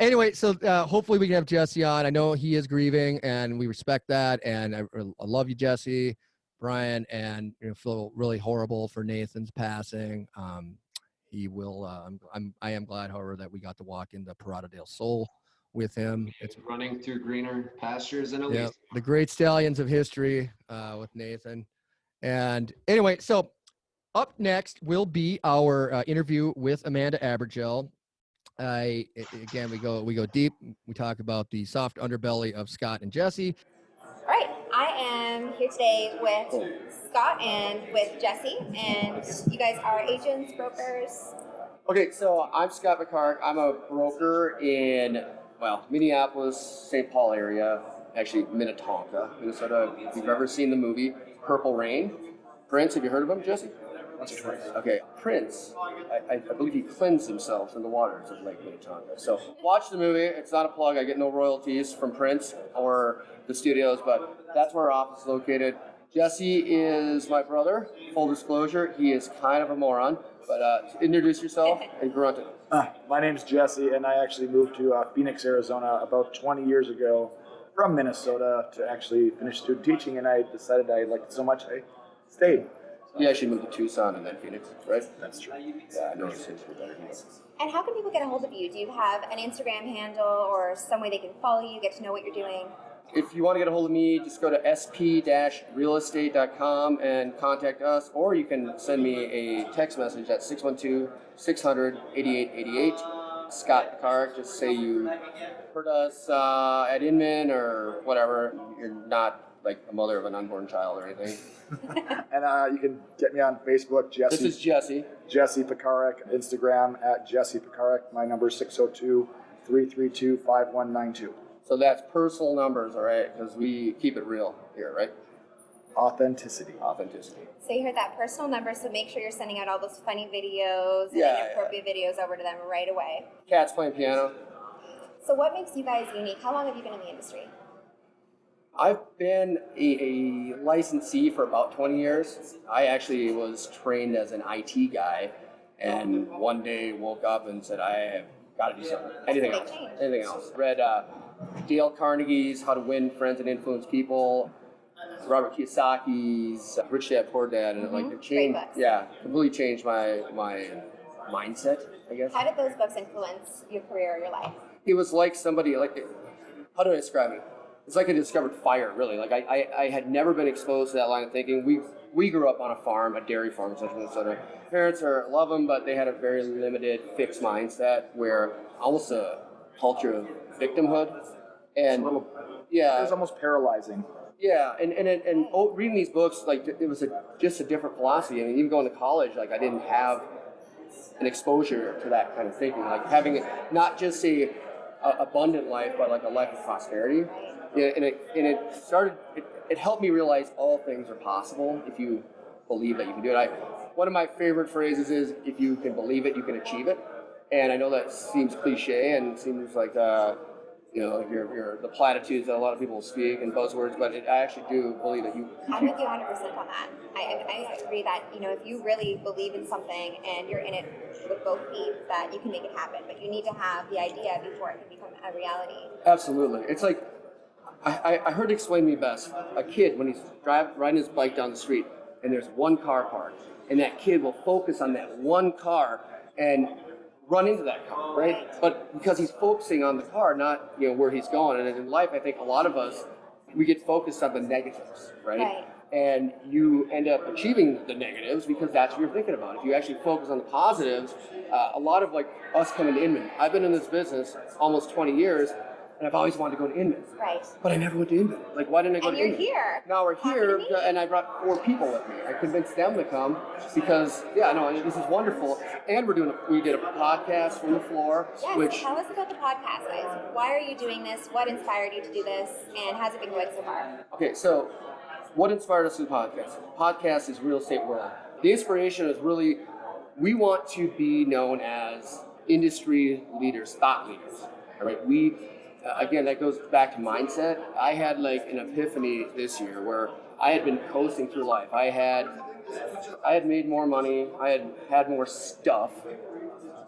anyway, so hopefully we can have Jesse on. I know he is grieving, and we respect that. And I love you, Jesse, Brian, and feel really horrible for Nathan's passing. He will. I am glad, however, that we got to walk into Parada del Sol with him. It's running through greener pastures and Elysium. The great stallions of history with Nathan. And anyway, so up next will be our interview with Amanda Abergel. Again, we go deep. We talk about the soft underbelly of Scott and Jesse. All right, I am here today with Scott and with Jesse, and you guys are agents, brokers. Okay, so I'm Scot Pekarek. I'm a broker in, Minneapolis, St. Paul area, actually Minnetonka, Minnesota. If you've ever seen the movie Purple Rain, Prince, have you heard of him, Jesse? Once or twice. Okay, Prince, I believe he cleansed himself in the waters of Lake Minnetonka. So watch the movie. It's not a plug. I get no royalties from Prince or the studios, but that's where our office is located. Jesse is my brother. Full disclosure, he is kind of a moron, but introduce yourself and grunt it. My name's Jesse, and I actually moved to Phoenix, Arizona about 20 years ago from Minnesota to actually finish student teaching, and I decided I liked it so much I stayed. You actually moved to Tucson and then Phoenix, right? That's true. Yeah, I know it's better. And how can people get a hold of you? Do you have an Instagram handle or some way they can follow you, get to know what you're doing? If you want to get a hold of me, just go to sp-realestate.com and contact us, or you can send me a text message at 612-600-8888. Scot Pekarek, just say you heard us at Inman or whatever. You're not like a mother of an unborn child or anything. And you can get me on Facebook, Jesse. This is Jesse. Jesse Pekarek, Instagram at Jesse Pekarek. My number is 602-332-5192. So that's personal numbers, all right? Because we keep it real here, right? Authenticity. Authenticity. So you heard that personal number, so make sure you're sending out all those funny videos and Yeah, inappropriate videos over to them right away. Cat's playing piano. So what makes you guys unique? How long have you been in the industry? I've been a licensee for about 20 years. I actually was trained as an IT guy, and one day woke up and said, I have got to do something. Anything else. Anything else. Read Dale Carnegie's How to Win Friends and Influence People, Robert Kiyosaki's Rich Dad Poor Dad, and like it changed. Yeah, completely changed my mindset, I guess. How did those books influence your career or your life? It was like somebody, like, how do I describe it? It's like I discovered fire, really. Like I had never been exposed to that line of thinking. We grew up on a farm, a dairy farm in central Minnesota. Parents love them, but they had a very limited, fixed mindset where almost a culture of victimhood. And It was almost paralyzing. Yeah, and reading these books, like it was just a different philosophy. I mean, even going to college, like I didn't have an exposure to that kind of thinking. Like having not just a abundant life, but like a life of prosperity. Yeah, and it helped me realize all things are possible if you believe that you can do it. One of my favorite phrases is, if you can believe it, you can achieve it. And I know that seems cliche and seems like you're the platitudes that a lot of people speak and buzzwords, but I actually do believe that you. I'm with you 100% on that. I agree that, if you really believe in something and you're in it with both feet, that you can make it happen. But you need to have the idea before it can become a reality. Absolutely. It's like, I heard it explained to me best. A kid, when he's riding his bike down the street and there's one car parked, and that kid will focus on that one car and run into that car, right? But because he's focusing on the car, not where he's going. And in life, I think a lot of us, we get focused on the negatives, right? And you end up achieving the negatives because that's what you're thinking about. If you actually focus on the positives, a lot of like us coming to Inman. I've been in this business almost 20 years, and I've always wanted to go to Inman. Right. But I never went to Inman. Like, why didn't I go to Inman? And you're here. Now we're here, and I brought 4 people with me. I convinced them to come because, this is wonderful. And we did a podcast from the floor. Yes, tell us about the podcast, guys. Why are you doing this? What inspired you to do this? And how's it been going so far? Okay, so what inspired us to the podcast? The podcast is Real Estate World. The inspiration is really, we want to be known as industry leaders, thought leaders. All right, again, that goes back to mindset. I had like an epiphany this year where I had been coasting through life. I had made more money. I had more stuff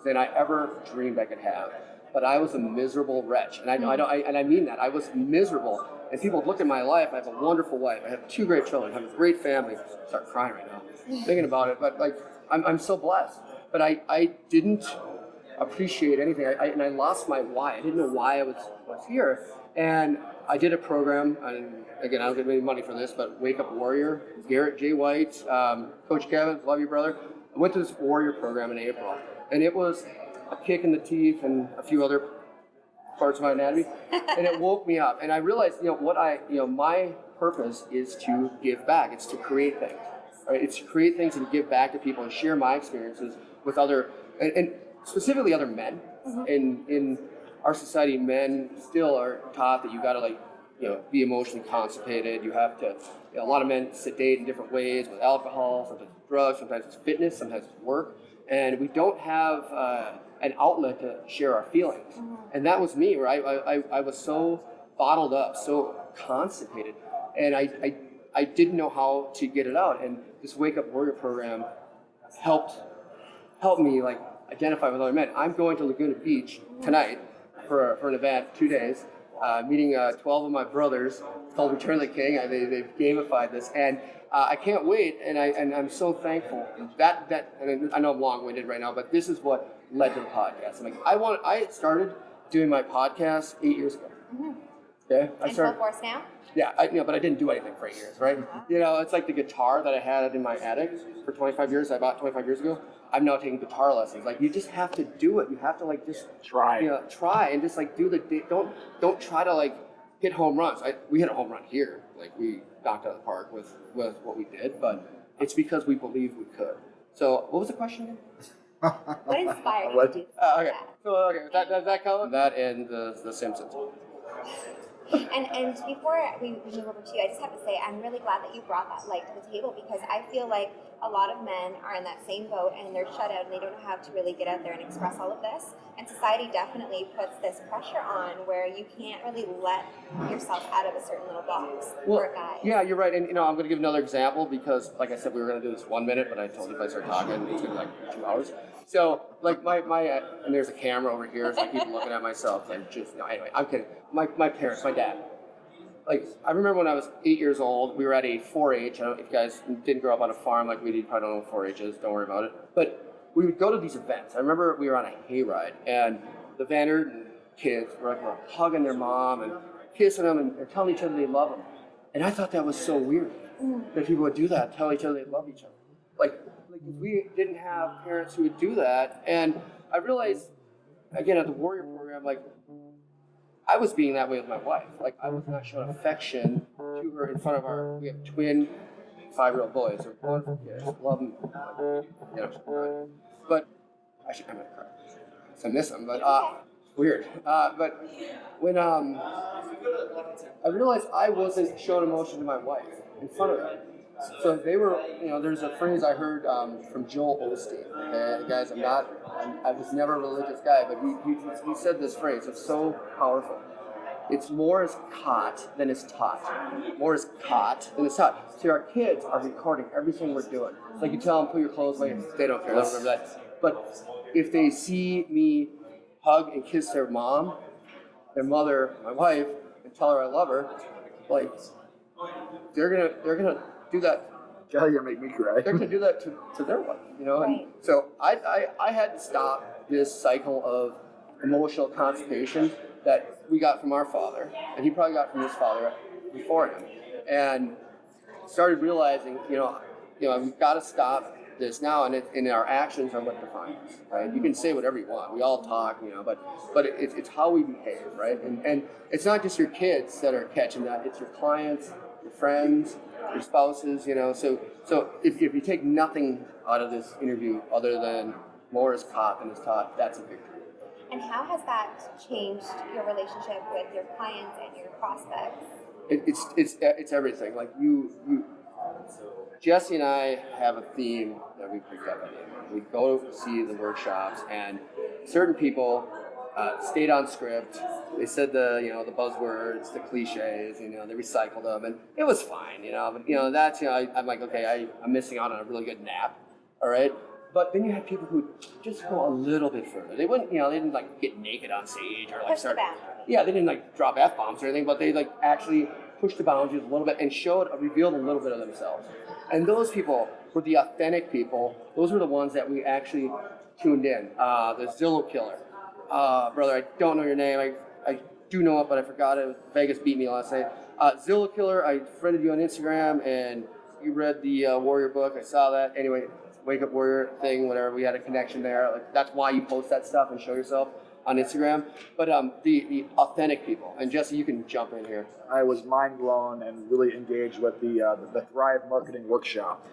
than I ever dreamed I could have. But I was a miserable wretch, and I mean that. I was miserable. And people look at my life. I have a wonderful wife. I have 2 great children. I have a great family. I start crying right now thinking about it. But like, I'm so blessed. But I didn't appreciate anything. And I lost my why. I didn't know why I was here. And I did a program, and again, I don't get any money for this, but Wake Up Warrior, Garrett J. White, Coach Kevin, love you, brother. I went to this Warrior program in April, and it was a kick in the teeth and a few other parts of my anatomy, and it woke me up. And I realized, my purpose is to give back. It's to create things. Right? It's to create things and give back to people and share my experiences with other, and specifically other men. In our society, men still are taught that you got to be emotionally constipated. You have to. A lot of men sedate in different ways with alcohol, sometimes with drugs, sometimes it's fitness, sometimes it's work, and we don't have an outlet to share our feelings. And that was me, where I was so bottled up, so constipated, and I didn't know how to get it out. And this Wake Up Warrior program helped me identify with other men. I'm going to Laguna Beach tonight for an event, 2 days, meeting 12 of my brothers. It's called Return of the King. They've gamified this, and I can't wait. And I'm so thankful that and I know I'm long-winded right now, but this is what led to the podcast. I started doing my podcast 8 years ago. Okay, in full force now. Yeah, but I didn't do anything for 8 years, right? It's like the guitar that I had in my attic for 25 years. I bought 25 years ago. I'm now taking guitar lessons. You just have to do it. You have to just try. Try and just do don't try to hit home runs. We hit a home run here. Like we knocked out of the park with what we did, but it's because we believed we could. So what was the question again? What inspired you to do Okay. So does that cover? That and the Simpsons. And before we move over to you, I just have to say I'm really glad that you brought that light to the table, because I feel like a lot of men are in that same boat and they're shut out and they don't know how to really get out there and express all of this. And society definitely puts this pressure on where you can't really let yourself out of a certain little box for guys. Yeah, you're right. And I'm going to give another example because, like I said, we were going to do this 1 minute, but I told you if I start talking, it's going to be like 2 hours. So, like my and there's a camera over here, so I keep looking at myself. And anyway, I'm kidding. My parents, my dad. Like, I remember when I was 8 years old, we were at a 4-H. I don't know if you guys didn't grow up on a farm like we did, probably don't know what 4-H is, don't worry about it. But we would go to these events. I remember we were on a hayride, and the Van Erden kids were hugging their mom and kissing them and telling each other they love them. And I thought that was so weird, that people would do that, tell each other they love each other. Like we didn't have parents who would do that. And I realized, again, at the Warrior program, like, I was being that way with my wife. Like, I was not showing affection to her in front of we have twin 5-year-old boys. They're wonderful kids. Love them. But I'm going to cry. So I miss them, but weird. But when I realized I wasn't showing emotion to my wife in front of them. So they were, there's a phrase I heard from Joel Osteen. Okay, guys, I was never a religious guy, but he said this phrase. It's so powerful. It's more is caught than is taught. More is caught than is taught. See, our kids are recording everything we're doing. Like you tell them, put your clothes away. They don't care. They don't remember that. But if they see me hug and kiss their mom, their mother, my wife, and tell her I love her, like they're gonna do that. Kelly, you're gonna make me cry. They're gonna do that to their wife, Right. And so I had to stop this cycle of emotional constipation that we got from our father, and he probably got from his father before him, and started realizing, we've got to stop this now, and our actions are what define us, right? You can say whatever you want. We all talk, but it's how we behave, right? And it's not just your kids that are catching that; it's your clients, your friends, your spouses, So if you take nothing out of this interview other than more is caught than is taught, that's a victory. And how has that changed your relationship with your clients and your prospects? It's everything. Like you, Jesse and I have a theme that we picked up on. We go to see the workshops, and certain people stayed on script. They said the buzzwords, the cliches, they recycled them, and it was fine, But that's I'm like, okay, I'm missing out on a really good nap, all right. But then you had people who just go a little bit further. They wouldn't, they didn't like get naked on stage or like start. Yeah, they didn't like drop F-bombs or anything, but they like actually pushed the boundaries a little bit and revealed a little bit of themselves. And those people were the authentic people. Those were the ones that we actually tuned in. The Zillow killer. Brother, I don't know your name. I do know it, but I forgot it. Vegas beat me last night. Zillow killer, I friended you on Instagram, and you read the Warrior book. I saw that. Anyway, Wake Up Warrior thing, whatever. We had a connection there. Like, that's why you post that stuff and show yourself on Instagram. But the authentic people. And Jesse, you can jump in here. I was mind blown and really engaged with the Thrive Marketing Workshop.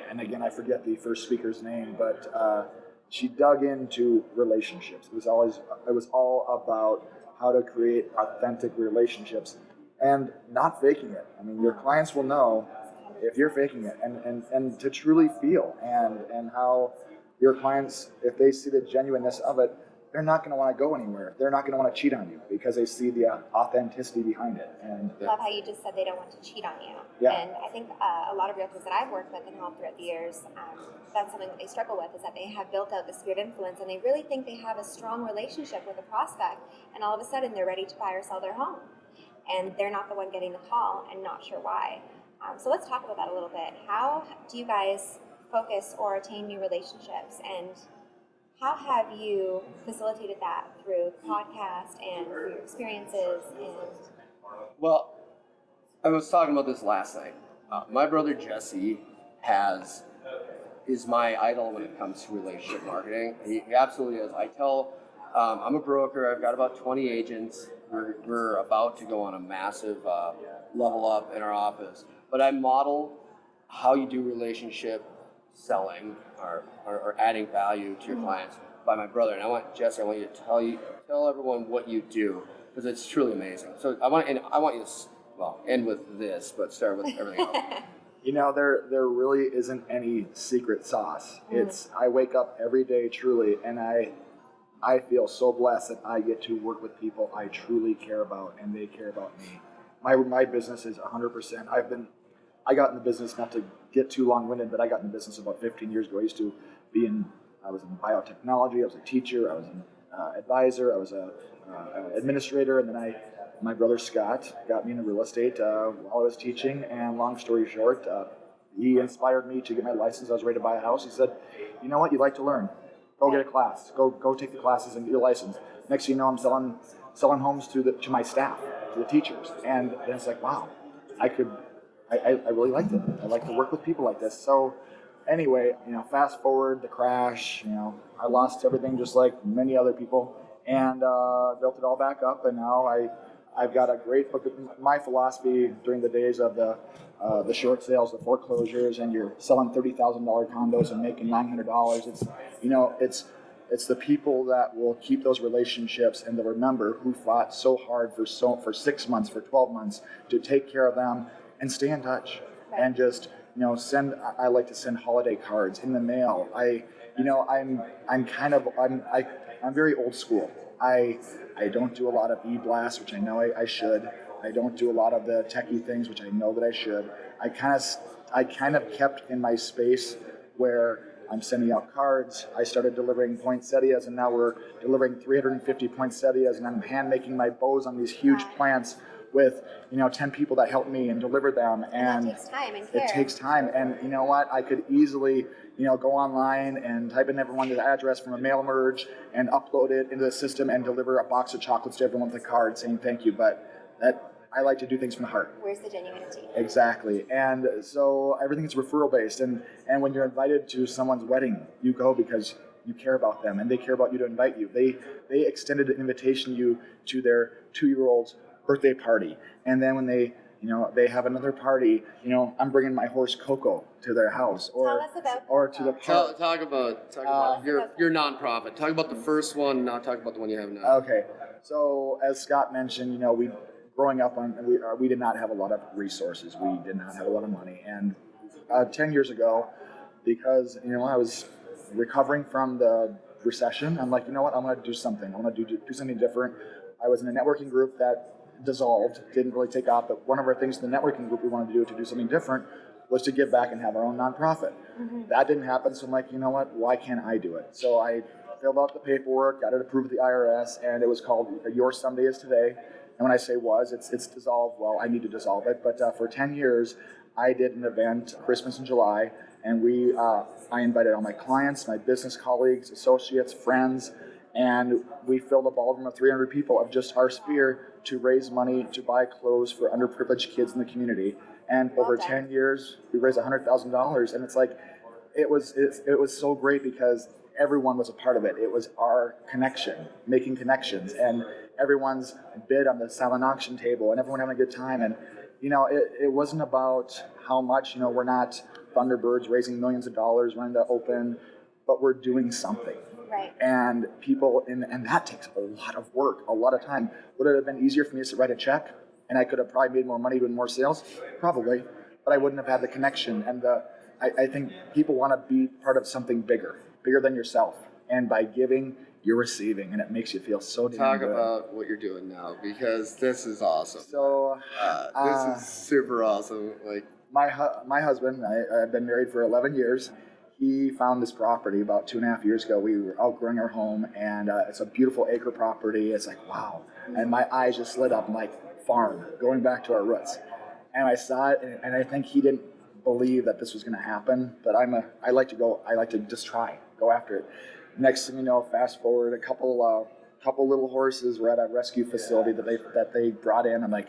And again, I forget the first speaker's name, but she dug into relationships. It was all about how to create authentic relationships and not faking it. I mean, your clients will know if you're faking it, and to truly feel, and how your clients, if they see the genuineness of it, they're not going to want to go anywhere. They're not going to want to cheat on you because they see the authenticity behind it. And love how you just said they don't want to cheat on you. Yeah. And I think a lot of realtors that I've worked with and helped throughout the years, that's something that they struggle with, is that they have built out the sphere of influence and they really think they have a strong relationship with a prospect, and all of a sudden they're ready to buy or sell their home, and they're not the one getting the call and not sure why. So let's talk about that a little bit. How do you guys focus or attain new relationships, and how have you facilitated that through the podcast and through your experiences? Well, I was talking about this last night. My brother Jesse is my idol when it comes to relationship marketing. He absolutely is. I tell I'm a broker. I've got about 20 agents. We're about to go on a massive level up in our office. But I model how you do relationship selling or adding value to your clients by my brother. And I want you to tell everyone what you do, because it's truly amazing. So I want you to end with this, but start with everything else. You know, there really isn't any secret sauce. It's I wake up every day truly, and I feel so blessed that I get to work with people I truly care about, and they care about me. My business is 100%. I got in the business, not to get too long-winded, but I got in the business about 15 years ago. I was in biotechnology. I was a teacher. I was an advisor. I was a administrator, and then my brother Scott got me into real estate while I was teaching. And long story short, he inspired me to get my license. I was ready to buy a house. He said, "You know what? You'd like to learn. Go get a class. Go take the classes and get your license." Next thing you know, I'm selling homes to my staff, to the teachers, and it's like, wow, I really liked it. I like to work with people like this. So anyway, fast forward the crash. I lost everything just like many other people, and built it all back up. And now I've got a great book. My philosophy during the days of the short sales, the foreclosures, and you're selling $30,000 condos and making $900. It's the people that will keep those relationships, and they'll remember who fought so hard for 6 months, for 12 months to take care of them, and stay in touch. And just I like to send holiday cards in the mail. I'm very old school. I don't do a lot of e-blasts, which I know I should. I don't do a lot of the techie things, which I know that I should. I kind of kept in my space where I'm sending out cards. I started delivering poinsettias, and now we're delivering 350 poinsettias, and I'm hand making my bows on these huge plants with 10 people that help me and deliver them. And that takes time and care. It takes time. And you know what? I could easily go online and type in everyone's address from a mail merge and upload it into the system and deliver a box of chocolates to everyone with a card saying thank you. But I like to do things from the heart. Where's the genuinity? Exactly. And so everything's referral based. And when you're invited to someone's wedding, you go because you care about them and they care about you to invite you. They extended an invitation you to their 2-year-old's birthday party. And then when they have another party, I'm bringing my horse Coco to their house Tell us about or to the park. Talk about your nonprofit. Talk about the first one, now talk about the one you have now. Okay. So as Scott mentioned, growing up we did not have a lot of resources. We did not have a lot of money. And 10 years ago, because I was recovering from the recession, I'm like, you know what? I'm going to do something. I'm going to do something different. I was in a networking group that dissolved, didn't really take off. But one of our things in the networking group we wanted to do something different was to give back and have our own nonprofit. That didn't happen. So I'm like, you know what? Why can't I do it? So I filled out the paperwork, got it approved with the IRS, and it was called Your Someday Is Today. And when I say it's dissolved. Well, I need to dissolve it. But for 10 years, I did an event, Christmas in July, and I invited all my clients, my business colleagues, associates, friends, and we filled a ballroom of 300 people of just our sphere to raise money to buy clothes for underprivileged kids in the community. And over 10 years, we raised $100,000. And it's like, it was so great because everyone was a part of it. It was our connection, making connections, and everyone's bid on the silent auction table, and everyone having a good time. And it wasn't about how much. We're not Thunderbirds raising millions of dollars, running to open, but we're doing something. Right. And people, and that takes a lot of work, a lot of time. Would it have been easier for me to write a check, and I could have probably made more money doing more sales? Probably, but I wouldn't have had the connection. And I think people want to be part of something bigger than yourself. And by giving, you're receiving, and it makes you feel so damn Talk good. about what you're doing now, because this is awesome. So this is super awesome. Like my husband, I've been married for 11 years. He found this property about 2.5 years ago. We were outgrowing our home, and it's a beautiful acre property. It's like, wow. And my eyes just lit up. I'm like, farm, going back to our roots. And I saw it, and I think he didn't believe that this was going to happen. But I like to just try, go after it. Next thing you know, fast forward, a couple little horses were at a rescue facility that they brought in. I'm like,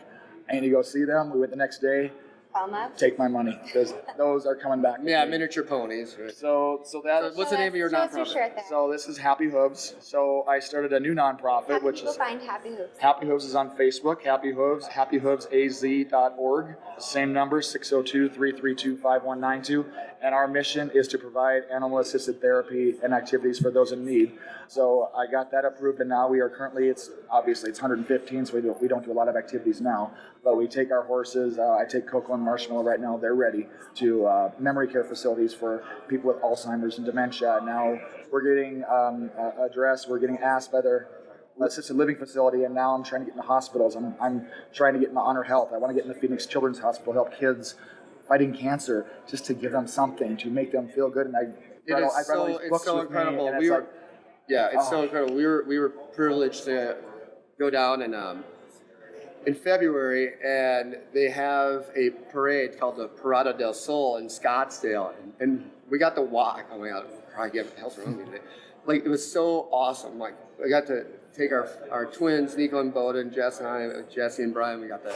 I need to go see them. We went the next day. Fell in love? Take my money, because those are coming back. Yeah, miniature ponies. Right. So that. What's the name of your Show us your nonprofit? shirt there. So this is Happy Hooves. So I started a new nonprofit, How can which people is find Happy Hoops? Happy Hooves is on Facebook. Happy Hooves, happyhoovesaz.org. Same number, 602-332-5192. And our mission is to provide animal-assisted therapy and activities for those in need. So I got that approved, and now we are currently, it's 115, so we don't do a lot of activities now. But we take our horses, I take Coco and Marshmallow right now, they're ready to memory care facilities for people with Alzheimer's and dementia. Now we're getting addressed, we're getting asked by their assisted living facility, and now I'm trying to get into hospitals. I'm trying to get into Honor Health. I want to get into Phoenix Children's Hospital, help kids fighting cancer, just to give them something to make them feel good. And I read all these books so with incredible. me, and We it's were, like, yeah, it's so incredible. We were privileged to go down and in February, and they have a parade called the Parada del Sol in Scottsdale, and we got to walk. Oh my God, I get what the hell's wrong with me today? Like, it was so awesome. Like, I got to take our twins, Nico and Bowden, Jesse and Brian. We got to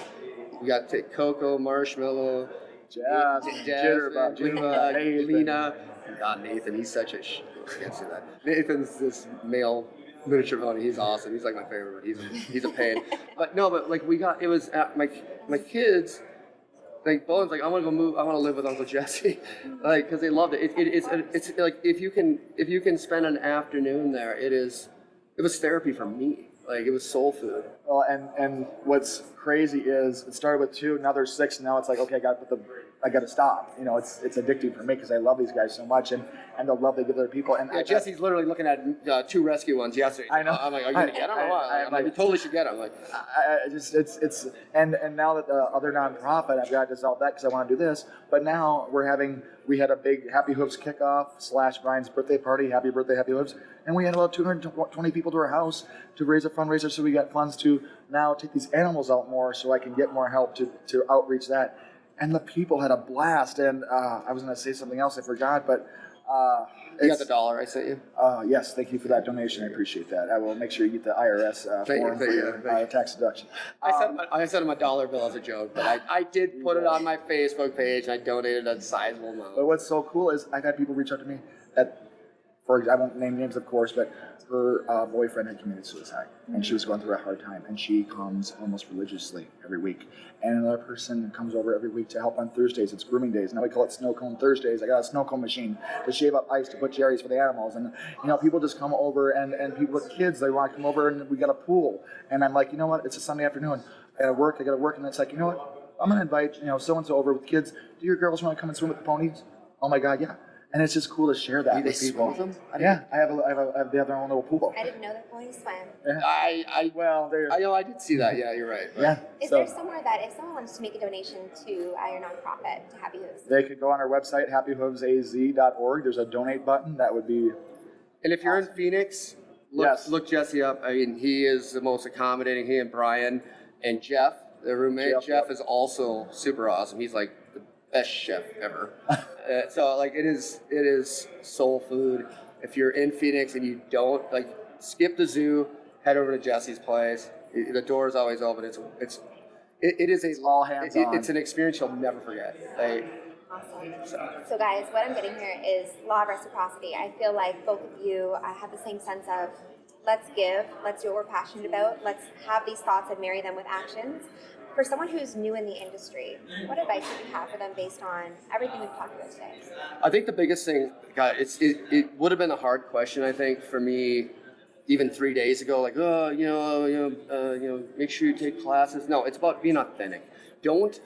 take Coco, Marshmallow, Jitterbug, Lena. God, Nathan, he's such a I can't say that. Nathan's this male miniature pony. He's awesome. He's like my favorite. He's a pain. But like it was at my kids. Like Bowen's like, I want to go move. I want to live with Uncle Jesse, like, because they loved it. It's like if you can spend an afternoon there, it was therapy for me. Like, it was soul food. Well, and what's crazy is it started with 2, now there's 6. Now it's like, okay, I got to stop. You know, it's addicting for me because I love these guys so much, and the love they give other people. And yeah, Jesse's literally looking at 2 rescue ones yesterday. I know. I'm like, are you gonna get them or what? I'm like, you totally should get them. Like, and now that the other nonprofit, I've got to dissolve that because I want to do this. But now we had a big Happy Hooves kickoff / Brian's birthday party. Happy birthday, Happy Hooves. And we had about 220 people to our house to raise a fundraiser. So we got funds to now take these animals out more so I can get more help to outreach that. And the people had a blast. And I was going to say something else I forgot, but you got the $1 I sent you? Yes, thank you for that donation. I appreciate that. I will make sure you get the IRS form for your tax deduction. I sent him a $1 bill as a joke, but I did put it on my Facebook page, and I donated a sizable amount. But what's so cool is I've had people reach out to me that, I won't name names, of course, but her boyfriend had committed suicide, and she was going through a hard time, and she comes almost religiously every week. And another person comes over every week to help on Thursdays. It's grooming days. Now we call it snow cone Thursdays. I got a snow cone machine to shave up ice to put cherries for the animals. And, people just come over, and people with kids, they want to come over, and we got a pool. And I'm like, you know what? It's a Sunday afternoon. I got to work. And it's like, you know what? I'm going to invite, so-and-so over with kids. Do your girls want to come and swim with the ponies? Oh my God, yeah. And it's just cool to share that with people. Them? Yeah, they have their own little pool. I didn't know that ponies swam. Yeah. I know I did see that. Yeah, you're right. Yeah. Is there somewhere that if someone wants to make a donation to your nonprofit, to Happy Hooves? They could go on our website, happyhoovesaz.org. There's a donate button. That would be. And if you're in Phoenix, look Jesse up. I mean, he is the most accommodating. He and Brian and Jeff, the roommate. Jeff is also super awesome. He's like the best chef ever. So like it is soul food. If you're in Phoenix and you don't skip the zoo, head over to Jesse's place. The door is always open. It's all hands on. It's an experience you'll never forget. Awesome. So guys, what I'm getting here is law of reciprocity. I feel like both of you have the same sense of let's give, let's do what we're passionate about, let's have these thoughts and marry them with actions. For someone who's new in the industry, what advice would you have for them based on everything we've talked about today? I think the biggest thing, God, it would have been a hard question, I think, for me even 3 days ago, like, make sure you take classes. No, it's about being authentic. Don't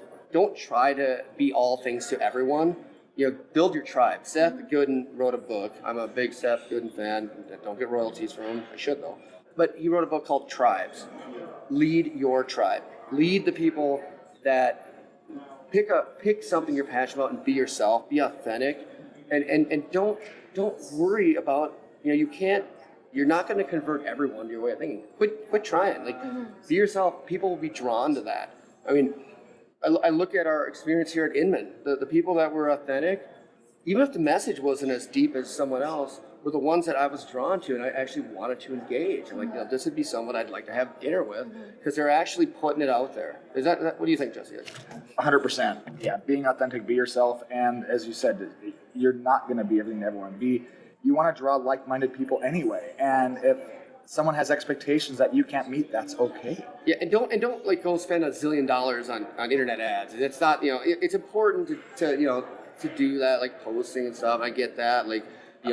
try to be all things to everyone. Build your tribe. Seth Godin wrote a book. I'm a big Seth Godin fan. Don't get royalties from him. I should, though. But he wrote a book called Tribes. Lead your tribe. Lead the people that pick something you're passionate about and be yourself. Be authentic, and don't worry about you're not going to convert everyone to your way of thinking. Quit trying. Be yourself. People will be drawn to that. I mean, I look at our experience here at Inman. The people that were authentic, even if the message wasn't as deep as someone else, were the ones that I was drawn to, and I actually wanted to engage. I'm like, this would be someone I'd like to have dinner with, because they're actually putting it out there. Is that what do you think, Jesse? 100%. Yeah, being authentic, be yourself, and as you said, you're not going to be everything to everyone. You want to draw like-minded people anyway, and if someone has expectations that you can't meet, that's okay. Yeah, and don't like go spend $1 zillion on internet ads. It's not, it's important to do that, like posting and stuff. I get that. Like,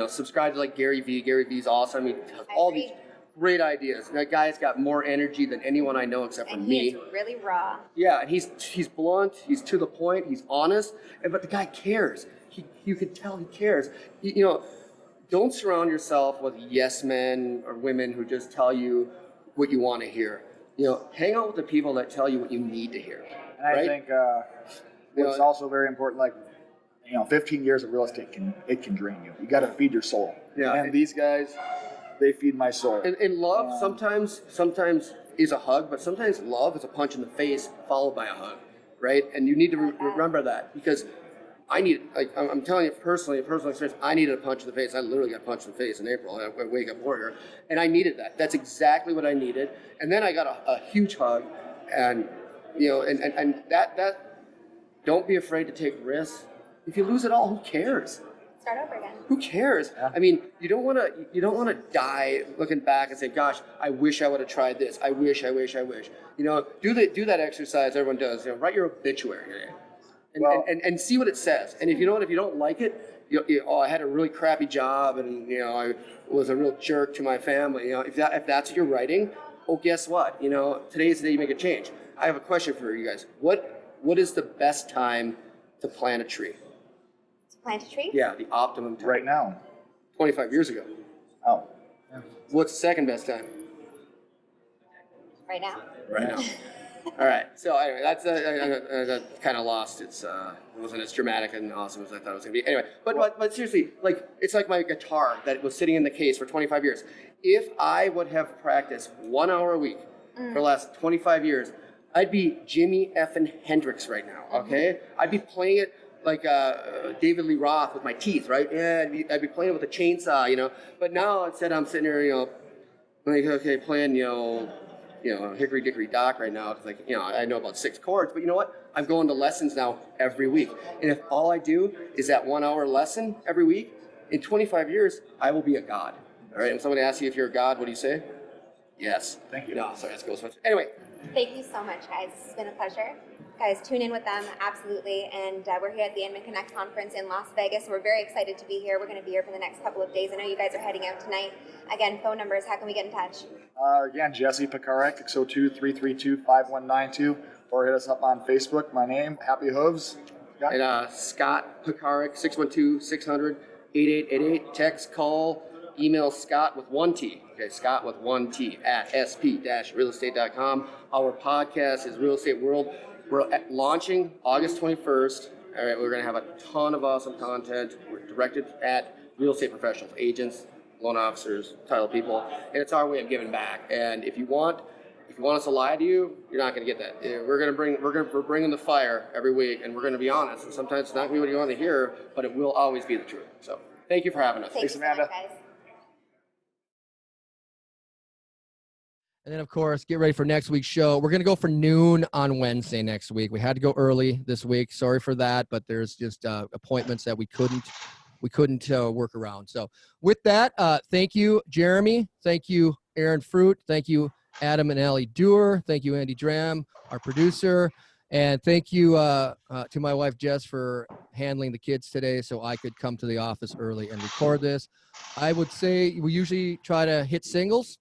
subscribe to like Gary Vee. Gary Vee's awesome. I mean, all these great ideas. That guy's got more energy than anyone I know except for me. He's really raw. Yeah, and he's blunt. He's to the point. He's honest. But the guy cares. You can tell he cares. Don't surround yourself with yes men or women who just tell you what you want to hear. Hang out with the people that tell you what you need to hear. And I think what's also very important, like, 15 years of real estate can drain you. You got to feed your soul. Yeah. And these guys, they feed my soul. And love sometimes is a hug, but sometimes love is a punch in the face followed by a hug, right? And you need to remember that, because I'm telling you personal experience, I needed a punch in the face. I literally got punched in the face in April at Wake Up Warrior, and I needed that. That's exactly what I needed. And then I got a huge hug, and that don't be afraid to take risks. If you lose it all, who cares? Start over again. Who cares? Yeah. I mean, you don't want to die looking back and say, "Gosh, I wish I would have tried this. I wish." Do that exercise everyone does. Write your obituary. And see what it says. And if you don't like it, I had a really crappy job, and I was a real jerk to my family. If that's what you're writing, guess what? Today's the day you make a change. I have a question for you guys. What is the best time to plant a tree? To plant a tree? Yeah, the optimum time. Right now. 25 years ago. Oh. Yeah. What's the second best time? Right now. Right now. All right. So anyway, that's kind of lost. It wasn't as dramatic and awesome as I thought it was going to be. Anyway, but seriously, like, it's like my guitar that was sitting in the case for 25 years. If I would have practiced 1 hour a week for the last 25 years, I'd be Jimi effing Hendrix right now. Okay, I'd be playing it like David Lee Roth with my teeth, right? Yeah, I'd be playing it with a chainsaw, But now instead, I'm sitting here, playing, Hickory Dickory Dock right now. It's like, I know about 6 chords, but you know what? I'm going to lessons now every week. And if all I do is that 1 hour lesson every week, in 25 years, I will be a god. All right. And somebody asks you if you're a god, what do you say? Yes. Thank you. No, sorry, that's Ghostbusters. Anyway. Thank you so much, guys. This has been a pleasure. Guys, tune in with them, absolutely. And we're here at the Inman Connect conference in Las Vegas. We're very excited to be here. We're going to be here for the next couple of days. I know you guys are heading out tonight. Again, phone numbers, how can we get in touch? Again, Jesse Pekarek, 602-332-5192, or hit us up on Facebook. My name, Happy Hooves. Scott? And Scot Pekarek, 612-600-8888. Text, call, email Scott with 1 T. Okay, Scott with 1 T at sp-realestate.com. Our podcast is Real Estate World. We're launching August 21st. All right, we're going to have a ton of awesome content. We're directed at real estate professionals, agents, loan officers, title people, and it's our way of giving back. And if you want us to lie to you, you're not going to get that. We're bringing the fire every week, and we're going to be honest. And sometimes it's not going to be what you want to hear, but it will always be the truth. So thank you for having us. Thanks, Amanda. Guys. And then, of course, get ready for next week's show. We're going to go for noon on Wednesday next week. We had to go early this week. Sorry for that, but there's just appointments that we couldn't work around. So with that, thank you, Jeremy. Thank you, Aaron Fruit. Thank you, Adam and Allie Dewar. Thank you, Andy Dram, our producer. And thank you to my wife, Jess, for handling the kids today so I could come to the office early and record this. I would say we usually try to hit singles.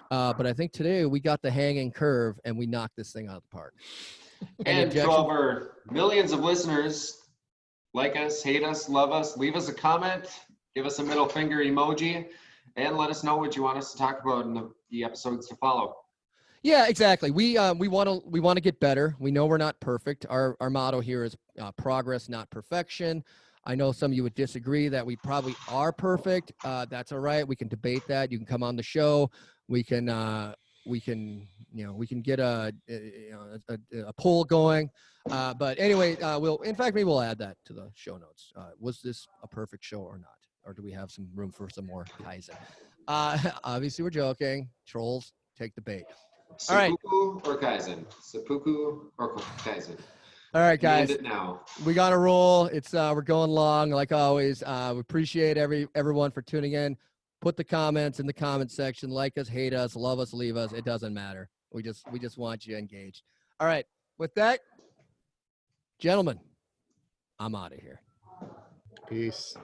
But I think today we got the hanging curve and we knocked this thing out of the park. And to our millions of listeners, like us, hate us, love us, leave us a comment, give us a middle finger emoji, and let us know what you want us to talk about in the episodes to follow. Yeah, exactly. We want to get better. We know we're not perfect. Our motto here is progress, not perfection. I know some of you would disagree that we probably are perfect. That's all right. We can debate that. You can come on the show. We can get a poll going. But anyway, maybe we'll add that to the show notes. Was this a perfect show or not? or do we have some room for some more Kaizen? Obviously, we're joking. Trolls, take the bait. All right. Seppuku or Kaizen? Seppuku or Kaizen? All right, Command guys. it now. We got to roll. It's we're going long, like always. We appreciate everyone for tuning in. Put the comments in the comment section. Like us, hate us, love us, leave us. It doesn't matter. We just want you engaged. All right. With that, gentlemen, I'm out of here. Peace.